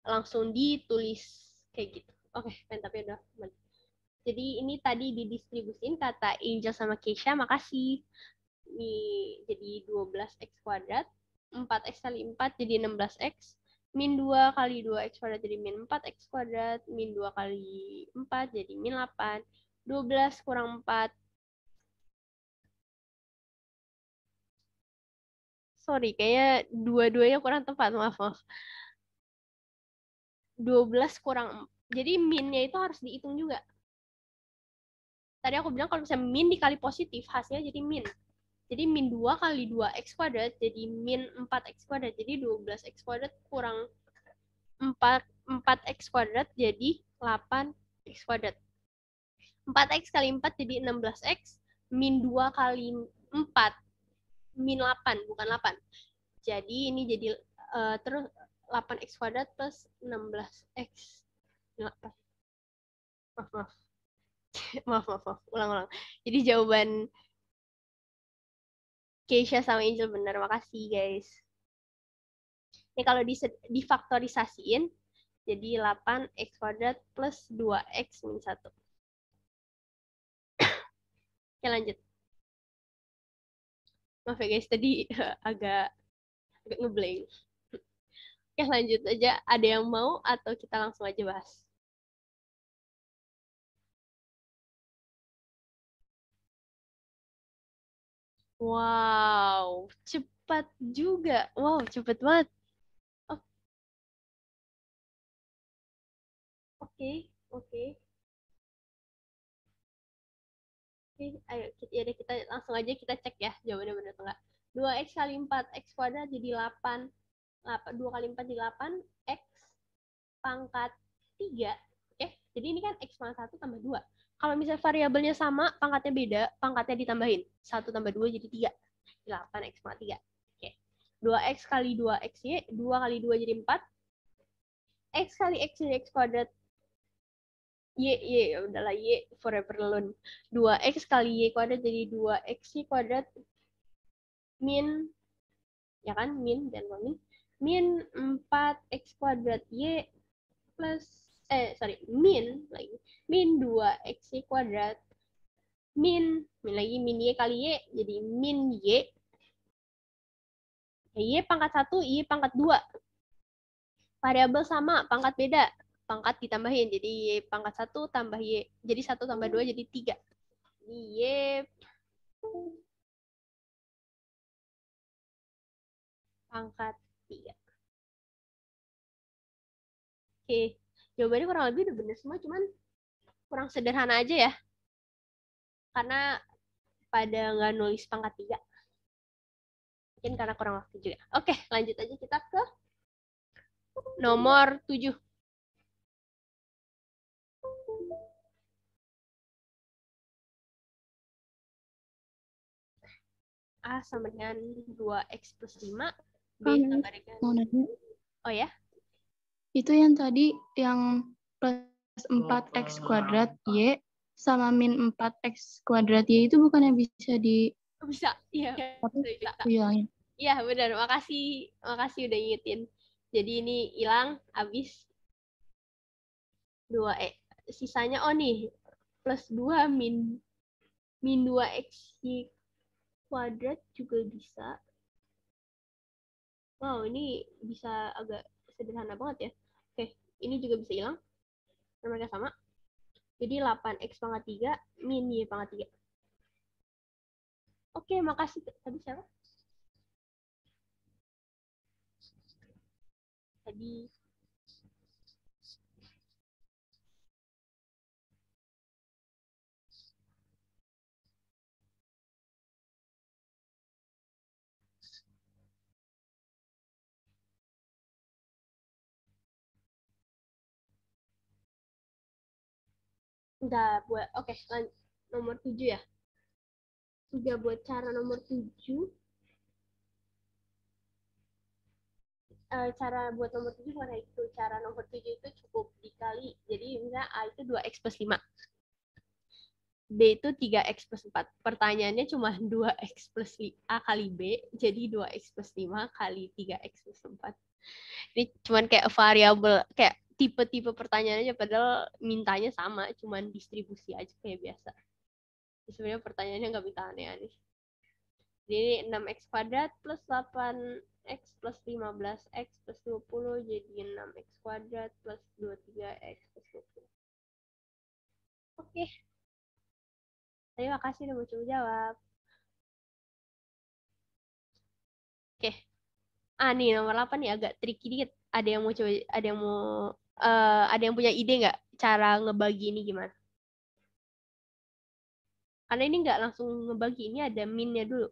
[SPEAKER 1] langsung ditulis kayak gitu. Oke, tapi udah. Jadi ini tadi didistribusin kata Angel sama Keisha, makasih. Ini jadi 12x kuadrat, 4x kali 4 jadi 16x, min 2 kali 2x kuadrat jadi min 4x kuadrat, min 2 kali 4 jadi min 8, 12 kurang 4. Sorry, kayaknya dua-duanya kurang tepat, maaf. 12 kurang, jadi minnya itu harus dihitung juga. Tadi aku bilang kalau misalnya min dikali positif, hasilnya jadi min. Jadi min 2 kali 2x kuadrat jadi min 4x kuadrat. Jadi 12x kuadrat kurang 4x kuadrat jadi 8x kuadrat. 4x kali 4 jadi 16x. Min 2 kali 4 min 8, bukan 8. Jadi ini jadi terus 8x kuadrat plus 16x. Maaf. Ulang. Jadi jawaban Keisha sama Angel benar. Makasih, guys. Ini kalau difaktorisasiin, jadi 8x kuadrat plus 2x min 1. Oke, lanjut. Maaf ya, guys. Tadi agak ngeblank. Oke, lanjut aja. Ada yang mau atau kita langsung aja bahas? Wow, cepat juga. Wow, cepat banget. Oke. Oke. Oke, ayo kita langsung aja kita cek ya jawabannya benar atau enggak. 2x kali 4x kuadrat jadi 8. 2 kali 4 jadi 8. X pangkat 3. Oke, jadi ini kan x pangkat 1 tambah 2. Kalau misalnya variabelnya sama, pangkatnya beda, pangkatnya ditambahin. 1 tambah 2 jadi 3. 8x pangkat 3. Oke. 2x kali 2xy, 2 kali 2 jadi 4. X kali x jadi x kuadrat. Y, udahlah Y forever alone. 2x kali Y kuadrat jadi 2x kuadrat min, ya kan, min, dan min 4x kuadrat Y plus, min 2x kuadrat min Y kali Y, jadi min Y. Y pangkat 1, Y pangkat 2. Variabel sama, pangkat beda. Pangkat ditambahin, jadi Y pangkat 1 tambah Y. Jadi 1 tambah 2 jadi 3. Jadi Y pangkat 3. Oke, jawabannya kurang lebih udah bener semua, cuman kurang sederhana aja ya. Karena pada nggak nulis pangkat 3. Mungkin karena kurang waktu juga. Oke, lanjut aja kita ke nomor 7. A sama dengan 2x plus 5. B sama dengan...
[SPEAKER 2] Mau nanya.
[SPEAKER 1] Oh ya?
[SPEAKER 2] Itu yang tadi yang plus 4x kuadrat Y sama min 4x kuadrat Y itu bukannya bisa di...
[SPEAKER 1] Bisa, iya. Bisa.
[SPEAKER 2] Hilangin.
[SPEAKER 1] Iya, benar. Makasih udah ingetin. Jadi ini hilang, habis 2 sisanya nih plus 2 min 2x kuadrat juga bisa. Wow, ini bisa agak sederhana banget ya. Oke, ini juga bisa hilang. Mereka sama. Jadi 8x pangkat 3 min y pangkat 3. Oke, makasih. Tadi siapa? Tadi udah buat, oke, nomor 7 ya. Udah buat cara nomor 7. Cara buat nomor 7 karena itu. Cara nomor 7 itu cukup dikali. Jadi misalnya A itu 2x plus 5. B itu 3x plus 4. Pertanyaannya cuma 2x plus A kali B. Jadi 2x plus 5 kali 3x plus 4. Ini cuman kayak variabel, kayak tipe-tipe pertanyaannya, padahal mintanya sama, cuman distribusi aja kayak biasa. Sebenarnya pertanyaannya nggak minta aneh-aneh. Jadi 6x kuadrat plus 8x plus 15x plus 20 jadi 6x kuadrat plus 23x plus 20. Oke. Terima kasih udah mau coba jawab. Oke. Nih nomor 8 nih agak tricky dikit. Ada yang mau coba, ada yang punya ide nggak cara ngebagi ini gimana? Karena ini nggak langsung ngebagi, ini ada min-nya dulu.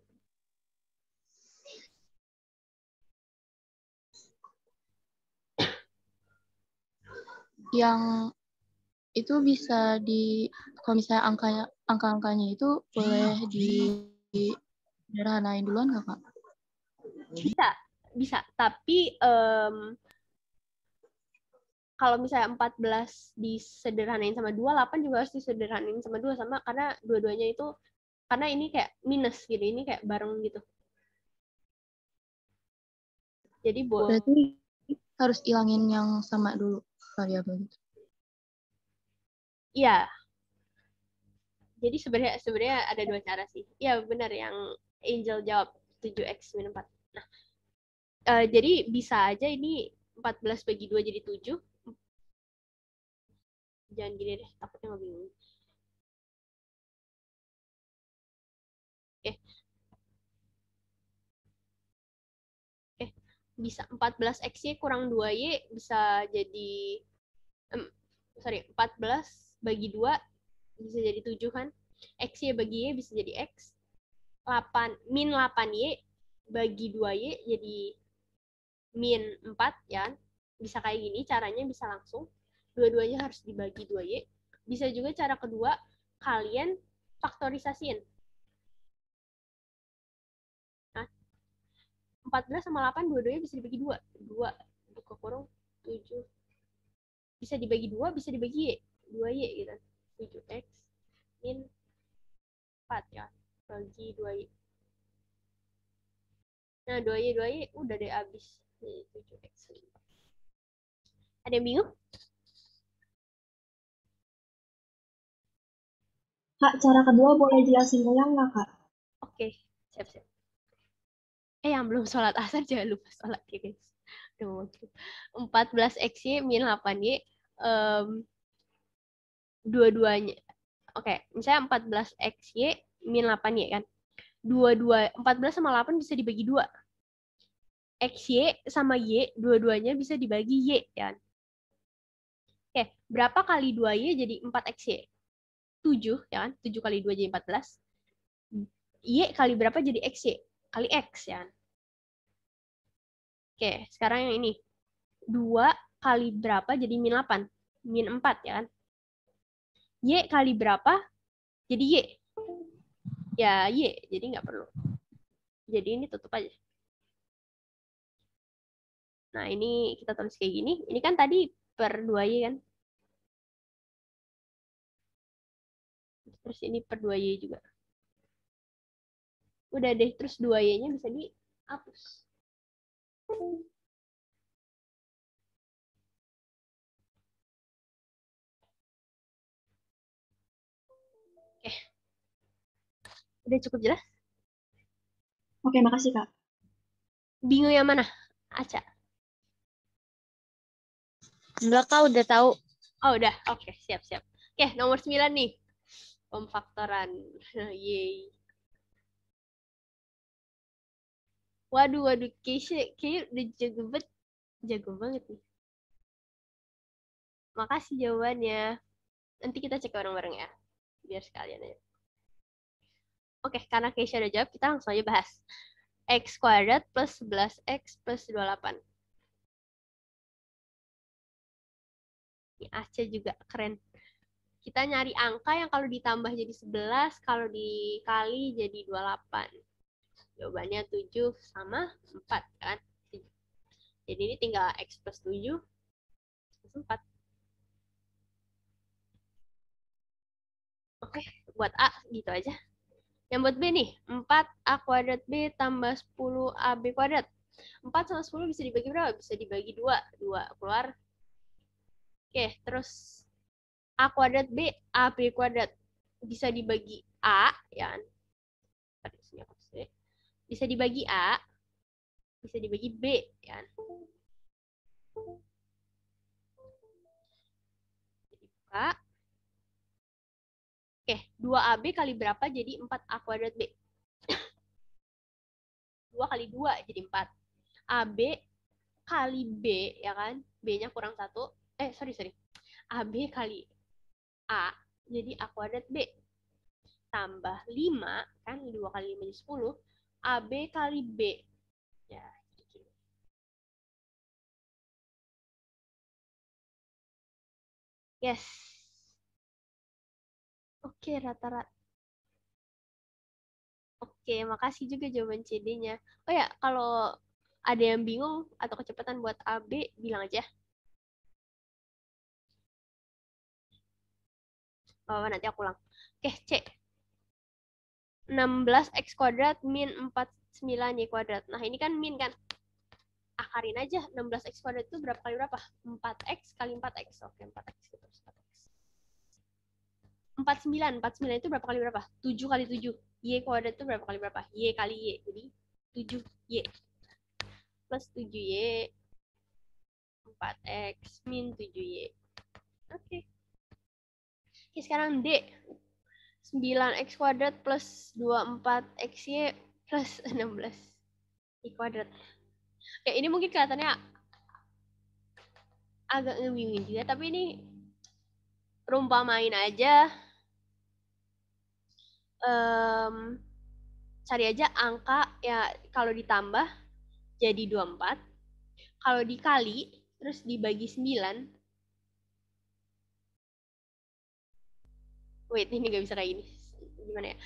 [SPEAKER 2] Yang itu bisa di, kalau misalnya angka-angkanya itu boleh disederhanain duluan nggak, Kak?
[SPEAKER 1] Bisa. Tapi kalau misalnya 14 disederhanain sama 2, 8 juga harus disederhanain sama 2 sama, karena dua-duanya itu, karena ini kayak minus gitu, ini kayak bareng gitu. Jadi
[SPEAKER 2] berarti harus ilangin yang sama dulu variabel gitu.
[SPEAKER 1] Iya. Jadi sebenarnya ada dua cara sih. Iya benar yang Angel jawab 7x min 4. Nah, jadi bisa aja ini 14 bagi 2 jadi 7. Jangan gini deh, takutnya nggak bingung. Bisa 14x kurang 2y bisa jadi 14 bagi 2 bisa jadi 7 kan. X-Y bagi Y bisa jadi X. Min 8Y bagi 2Y jadi min 4 ya kan. Bisa kayak gini caranya, bisa langsung. Dua-duanya harus dibagi 2Y. Bisa juga cara kedua, kalian faktorisasiin. Nah, 14 sama 8 dua-duanya bisa dibagi 2. 2 buka kurung 7. Bisa dibagi 2, bisa dibagi Y. 2Y gitu. 7X min 4 ya. Bagi 2Y. Nah, 2Y udah deh habis. 7X. Ada yang bingung?
[SPEAKER 5] Kak, cara kedua boleh jelasin ulang nggak, Kak?
[SPEAKER 1] Oke, siap-siap. Yang belum sholat asar jangan lupa sholat ya guys. 14X-Y min 8Y. Dua-duanya. Oke, misalnya 14X-Y min 8Y kan. 14 sama 8 bisa dibagi 2. XY sama Y, dua-duanya bisa dibagi Y kan. Oke, berapa kali 2Y jadi 4XY? 7 ya kan. 7 kali 2 jadi 14. Y kali berapa jadi XY? Kali X ya kan. Oke, sekarang yang ini. 2 kali berapa jadi min 8? Min 4 ya kan. Y kali berapa jadi Y? Ya Y, jadi nggak perlu. Jadi ini tutup aja. Nah, ini kita tulis kayak gini. Ini kan tadi per 2Y kan. Terus ini per 2Y juga. Udah deh, terus 2Y-nya bisa dihapus. Oke. Udah cukup jelas?
[SPEAKER 5] Oke, makasih, Kak.
[SPEAKER 1] Bingung yang mana? Aca?
[SPEAKER 6] Enggak, Kak, udah tahu.
[SPEAKER 1] Oh, udah. Oke, siap-siap. Oke, nomor 9 nih. Pemfaktoran. Yeay. Waduh, kayaknya udah jago banget nih. Makasih jawabannya. Nanti kita cek bareng-bareng ya. Biar sekalian aja. Oke, karena Keisha udah jawab, kita langsung aja bahas. X kuadrat plus 11X plus 28. Ini Aceh juga keren. Kita nyari angka yang kalau ditambah jadi 11, kalau dikali jadi 28. Jawabannya 7 sama 4 kan. Jadi ini tinggal X plus 7 plus 4. Oke, buat A gitu aja. Yang buat B nih, 4A kuadrat B tambah 10AB kuadrat. 4 sama 10 bisa dibagi berapa? Bisa dibagi 2. 2 keluar. Oke, terus A kuadrat B, AB kuadrat. Bisa dibagi A, ya kan? Bisa dibagi A, bisa dibagi B, ya kan? Jadi buka. Oke, 2AB kali berapa jadi 4A kuadrat B? 2 kali 2 jadi 4. AB kali B, ya kan? B-nya kurang 1. Sorry. AB kali A, jadi A kuadrat B. Tambah 5, kan? 2 kali 5 jadi 10. AB kali B. Ya, gitu. Yes. Oke, rata-rata. Oke, makasih juga jawaban CD-nya. Oh ya, kalau ada yang bingung atau kecepatan buat AB, bilang aja. Oh, nanti aku ulang. Oke, C. 16X kuadrat min 49Y kuadrat. Nah, ini kan min kan? Akarin aja. 16X kuadrat itu berapa kali berapa? 4X kali 4X. Oke, 4X. 49 itu berapa kali berapa? 7 kali 7. Y kuadrat itu berapa kali berapa? Y kali Y. Jadi 7Y. Plus 7Y. 4X min 7Y. Oke. Oke, sekarang D. 9X kuadrat plus 24XY plus 16Y kuadrat. Ya, ini mungkin kelihatannya agak ngebingungin juga, tapi ini perumpamain aja. Cari aja angka ya, kalau ditambah jadi 24. Kalau dikali terus dibagi 9. Wait, ini nggak bisa kayak gini. Gimana ya?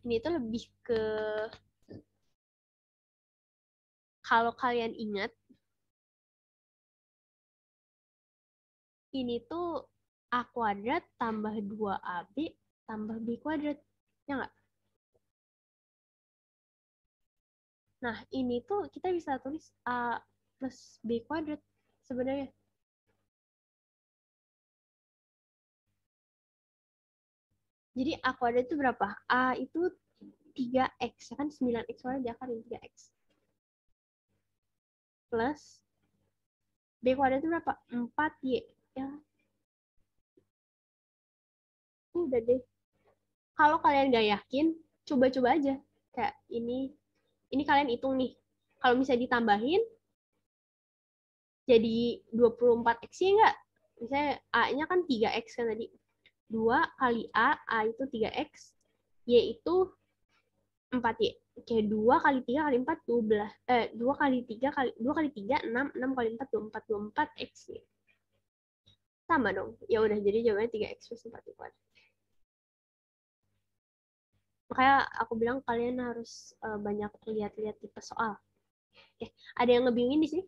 [SPEAKER 1] Ini tuh lebih ke, kalau kalian ingat, ini tuh A kuadrat tambah 2AB tambah B kuadrat. Ya nggak? Nah, ini tuh kita bisa tulis A plus B kuadrat sebenarnya. Jadi A kuadrat itu berapa? A itu 3X, ya kan? 9X kuadrat diakalin 3X. Plus B kuadrat itu berapa? 4Y. Ya. Udah deh. Kalau kalian nggak yakin, coba-coba aja. Kayak ini kalian hitung nih. Kalau misalnya ditambahin, jadi 24X ya enggak? Misalnya A-nya kan 3X kan tadi. 2 kali A itu 3X, Y itu 4Y. Oke, 2 kali 3 kali 4, 12. 2 kali 3 kali 2 kali 3, 6. 6 kali 4, 24. 24X. Sama dong. Ya udah, jadi jawabannya 3X plus 4 kuadrat. Makanya aku bilang kalian harus banyak lihat-lihat tipe soal. Oke, ada yang ngebingungin di sini?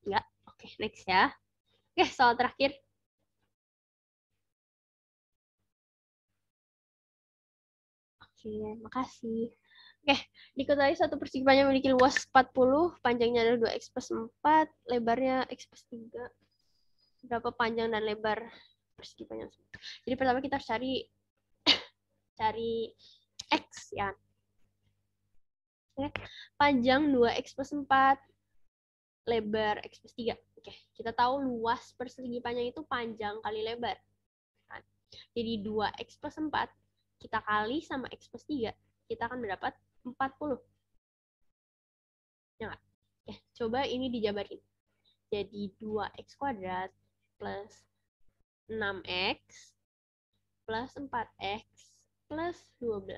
[SPEAKER 1] Enggak? Oke, next ya. Oke, soal terakhir. Oke, makasih. Oke, diketahui satu persikapanya memiliki luas 40, panjangnya adalah 2x plus 4, lebarnya x plus 3. Berapa panjang dan lebar persikapanya? Jadi pertama kita harus cari x ya. Oke, panjang 2x plus 4, lebar x plus 3. Oke, kita tahu luas persegi panjang itu panjang kali lebar. Jadi 2x plus 4, kita kali sama x plus 3, kita akan mendapat 40. Ya nggak? Oke, coba ini dijabarin. Jadi 2x kuadrat plus 6x plus 4x plus 12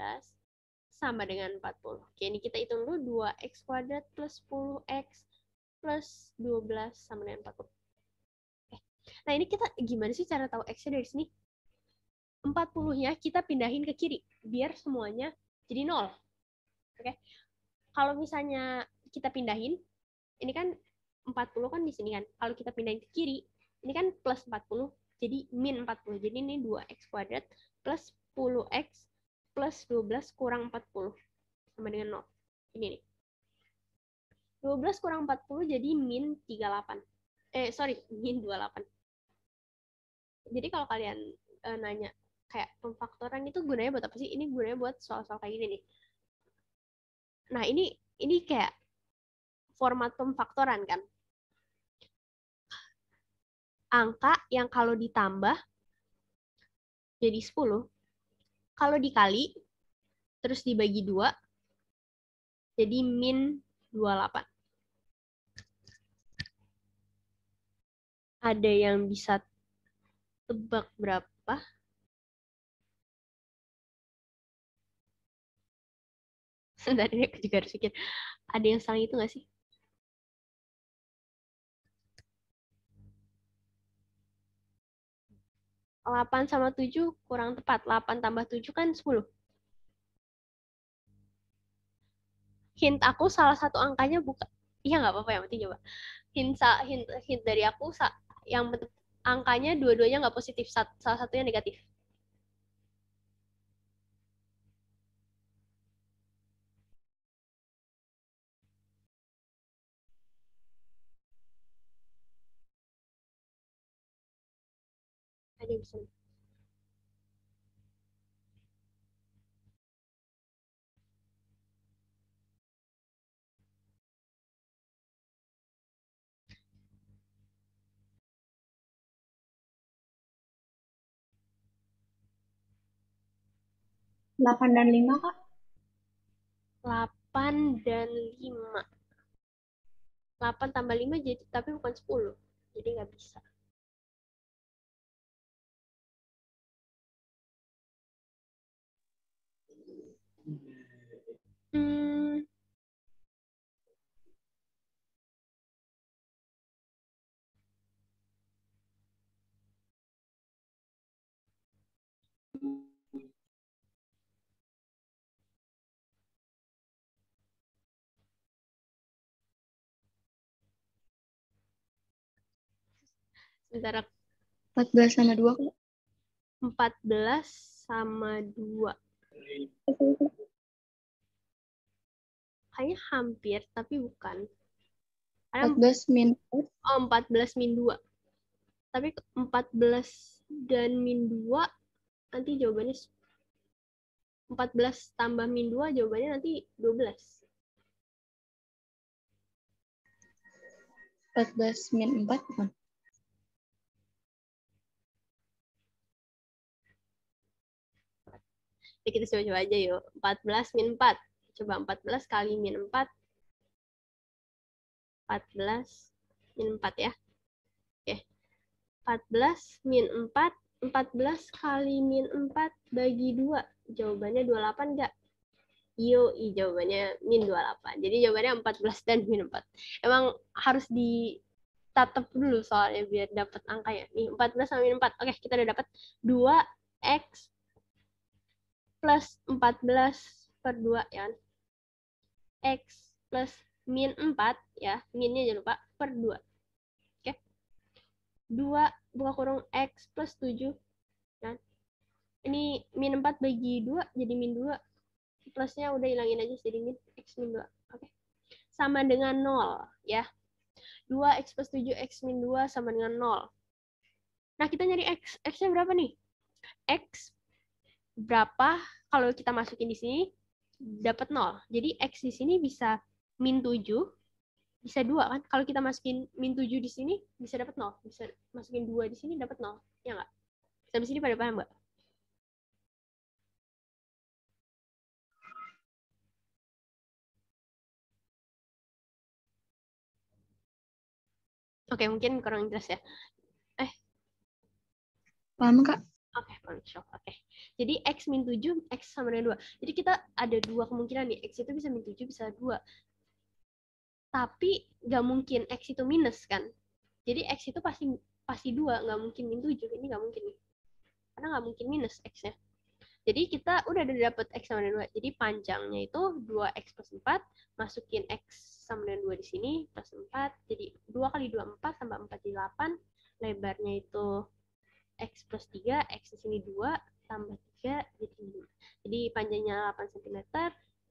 [SPEAKER 1] sama dengan 40. Oke, ini kita hitung dulu. 2x kuadrat plus 10x plus 12 sama dengan 40. Oke. Nah, ini kita gimana sih cara tahu x-nya dari sini? 40-nya kita pindahin ke kiri, biar semuanya jadi 0. Oke. Kalau misalnya kita pindahin, ini kan 40 kan di sini kan. Kalau kita pindahin ke kiri, ini kan plus 40, jadi min 40. Jadi ini 2x kuadrat plus 10x plus 12 kurang 40. Sama dengan 0. Ini nih. 12 kurang 40 jadi min 38. Min 28. Jadi kalau kalian nanya, kayak pemfaktoran itu gunanya buat apa sih? Ini gunanya buat soal-soal kayak gini nih. Nah, ini kayak format pemfaktoran kan. Angka yang kalau ditambah jadi 10, kalau dikali terus dibagi 2 jadi min 28. Ada yang bisa tebak berapa? Sebentar, ini aku juga harus pikir. Ada yang saling itu nggak sih? Delapan sama 7 kurang tepat. 8 tambah 7 kan 10. Hint aku salah satu angkanya bukan. Iya, nggak apa-apa, yang penting coba. Hint dari aku, yang angkanya dua-duanya nggak positif. Salah satunya negatif. Ada yang bisa.
[SPEAKER 5] 8 dan 5, Kak.
[SPEAKER 1] 8 dan 5. 8 tambah 5 jadi, tapi bukan 10. Jadi nggak bisa. Sementara
[SPEAKER 2] 14 sama 2 Kak.
[SPEAKER 1] 14 sama 2. Kayaknya hampir, tapi bukan. Karena
[SPEAKER 2] 14 min 4.
[SPEAKER 1] 14 min 2. Tapi 14 dan min 2, nanti jawabannya 14 tambah min 2, jawabannya nanti 12.
[SPEAKER 2] 14 min 4 bukan?
[SPEAKER 1] Jadi kita coba-coba aja yuk. 14 min 4. Coba 14 kali min 4. 14 min 4 ya. Oke. 14 min 4. 14 kali min 4 bagi 2. Jawabannya 28 nggak? Yoi, jawabannya min 28. Jadi jawabannya 14 dan min 4. Emang harus ditatap dulu soalnya biar dapat angkanya. Nih, 14 sama min 4. Oke, kita udah dapat 2x plus 14 per 2 ya. X plus min 4 ya. Minnya jangan lupa per 2. Oke. 2 buka kurung X plus 7. Kan? Ini min 4 bagi 2 jadi min 2. Plusnya udah hilangin aja jadi min X min 2. Oke. Sama dengan 0 ya. 2x plus 7x min 2 sama dengan 0. Nah, kita nyari x. X-nya berapa nih? X berapa kalau kita masukin di sini dapat 0. Jadi x di sini bisa min 7, bisa 2 kan? Kalau kita masukin min 7 di sini bisa dapat 0. Bisa masukin 2 di sini dapat 0. Ya nggak? Sampai sini pada paham nggak? Oke, mungkin kurang jelas ya.
[SPEAKER 2] Paham Kak?
[SPEAKER 1] Oke, oke. Jadi X min 7, X sama dengan 2. Jadi kita ada 2 kemungkinan nih. X itu bisa min 7, bisa 2. Tapi nggak mungkin X itu minus kan. Jadi X itu pasti 2, nggak mungkin min 7. Ini nggak mungkin nih. Karena nggak mungkin minus X-nya. Jadi kita udah dapet X sama dengan 2. Jadi panjangnya itu 2X plus 4. Masukin X sama dengan 2 di sini. Plus 4. Jadi 2 kali 2, 4. Tambah 4 jadi 8. Lebarnya itu X plus 3, X di sini 2, tambah 3, jadi 5. Jadi panjangnya 8 cm,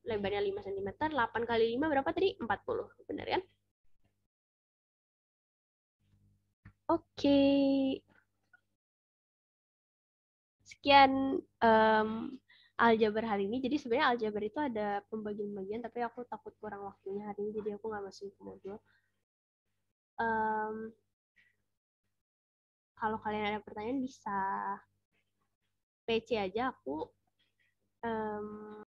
[SPEAKER 1] lebarnya 5 cm, 8 kali 5 berapa tadi? 40, benar kan? Oke. Sekian aljabar hari ini. Jadi sebenarnya aljabar itu ada pembagian-pembagian, tapi aku takut kurang waktunya hari ini, jadi aku nggak masukin ke modul. Kalau kalian ada pertanyaan bisa PC aja, aku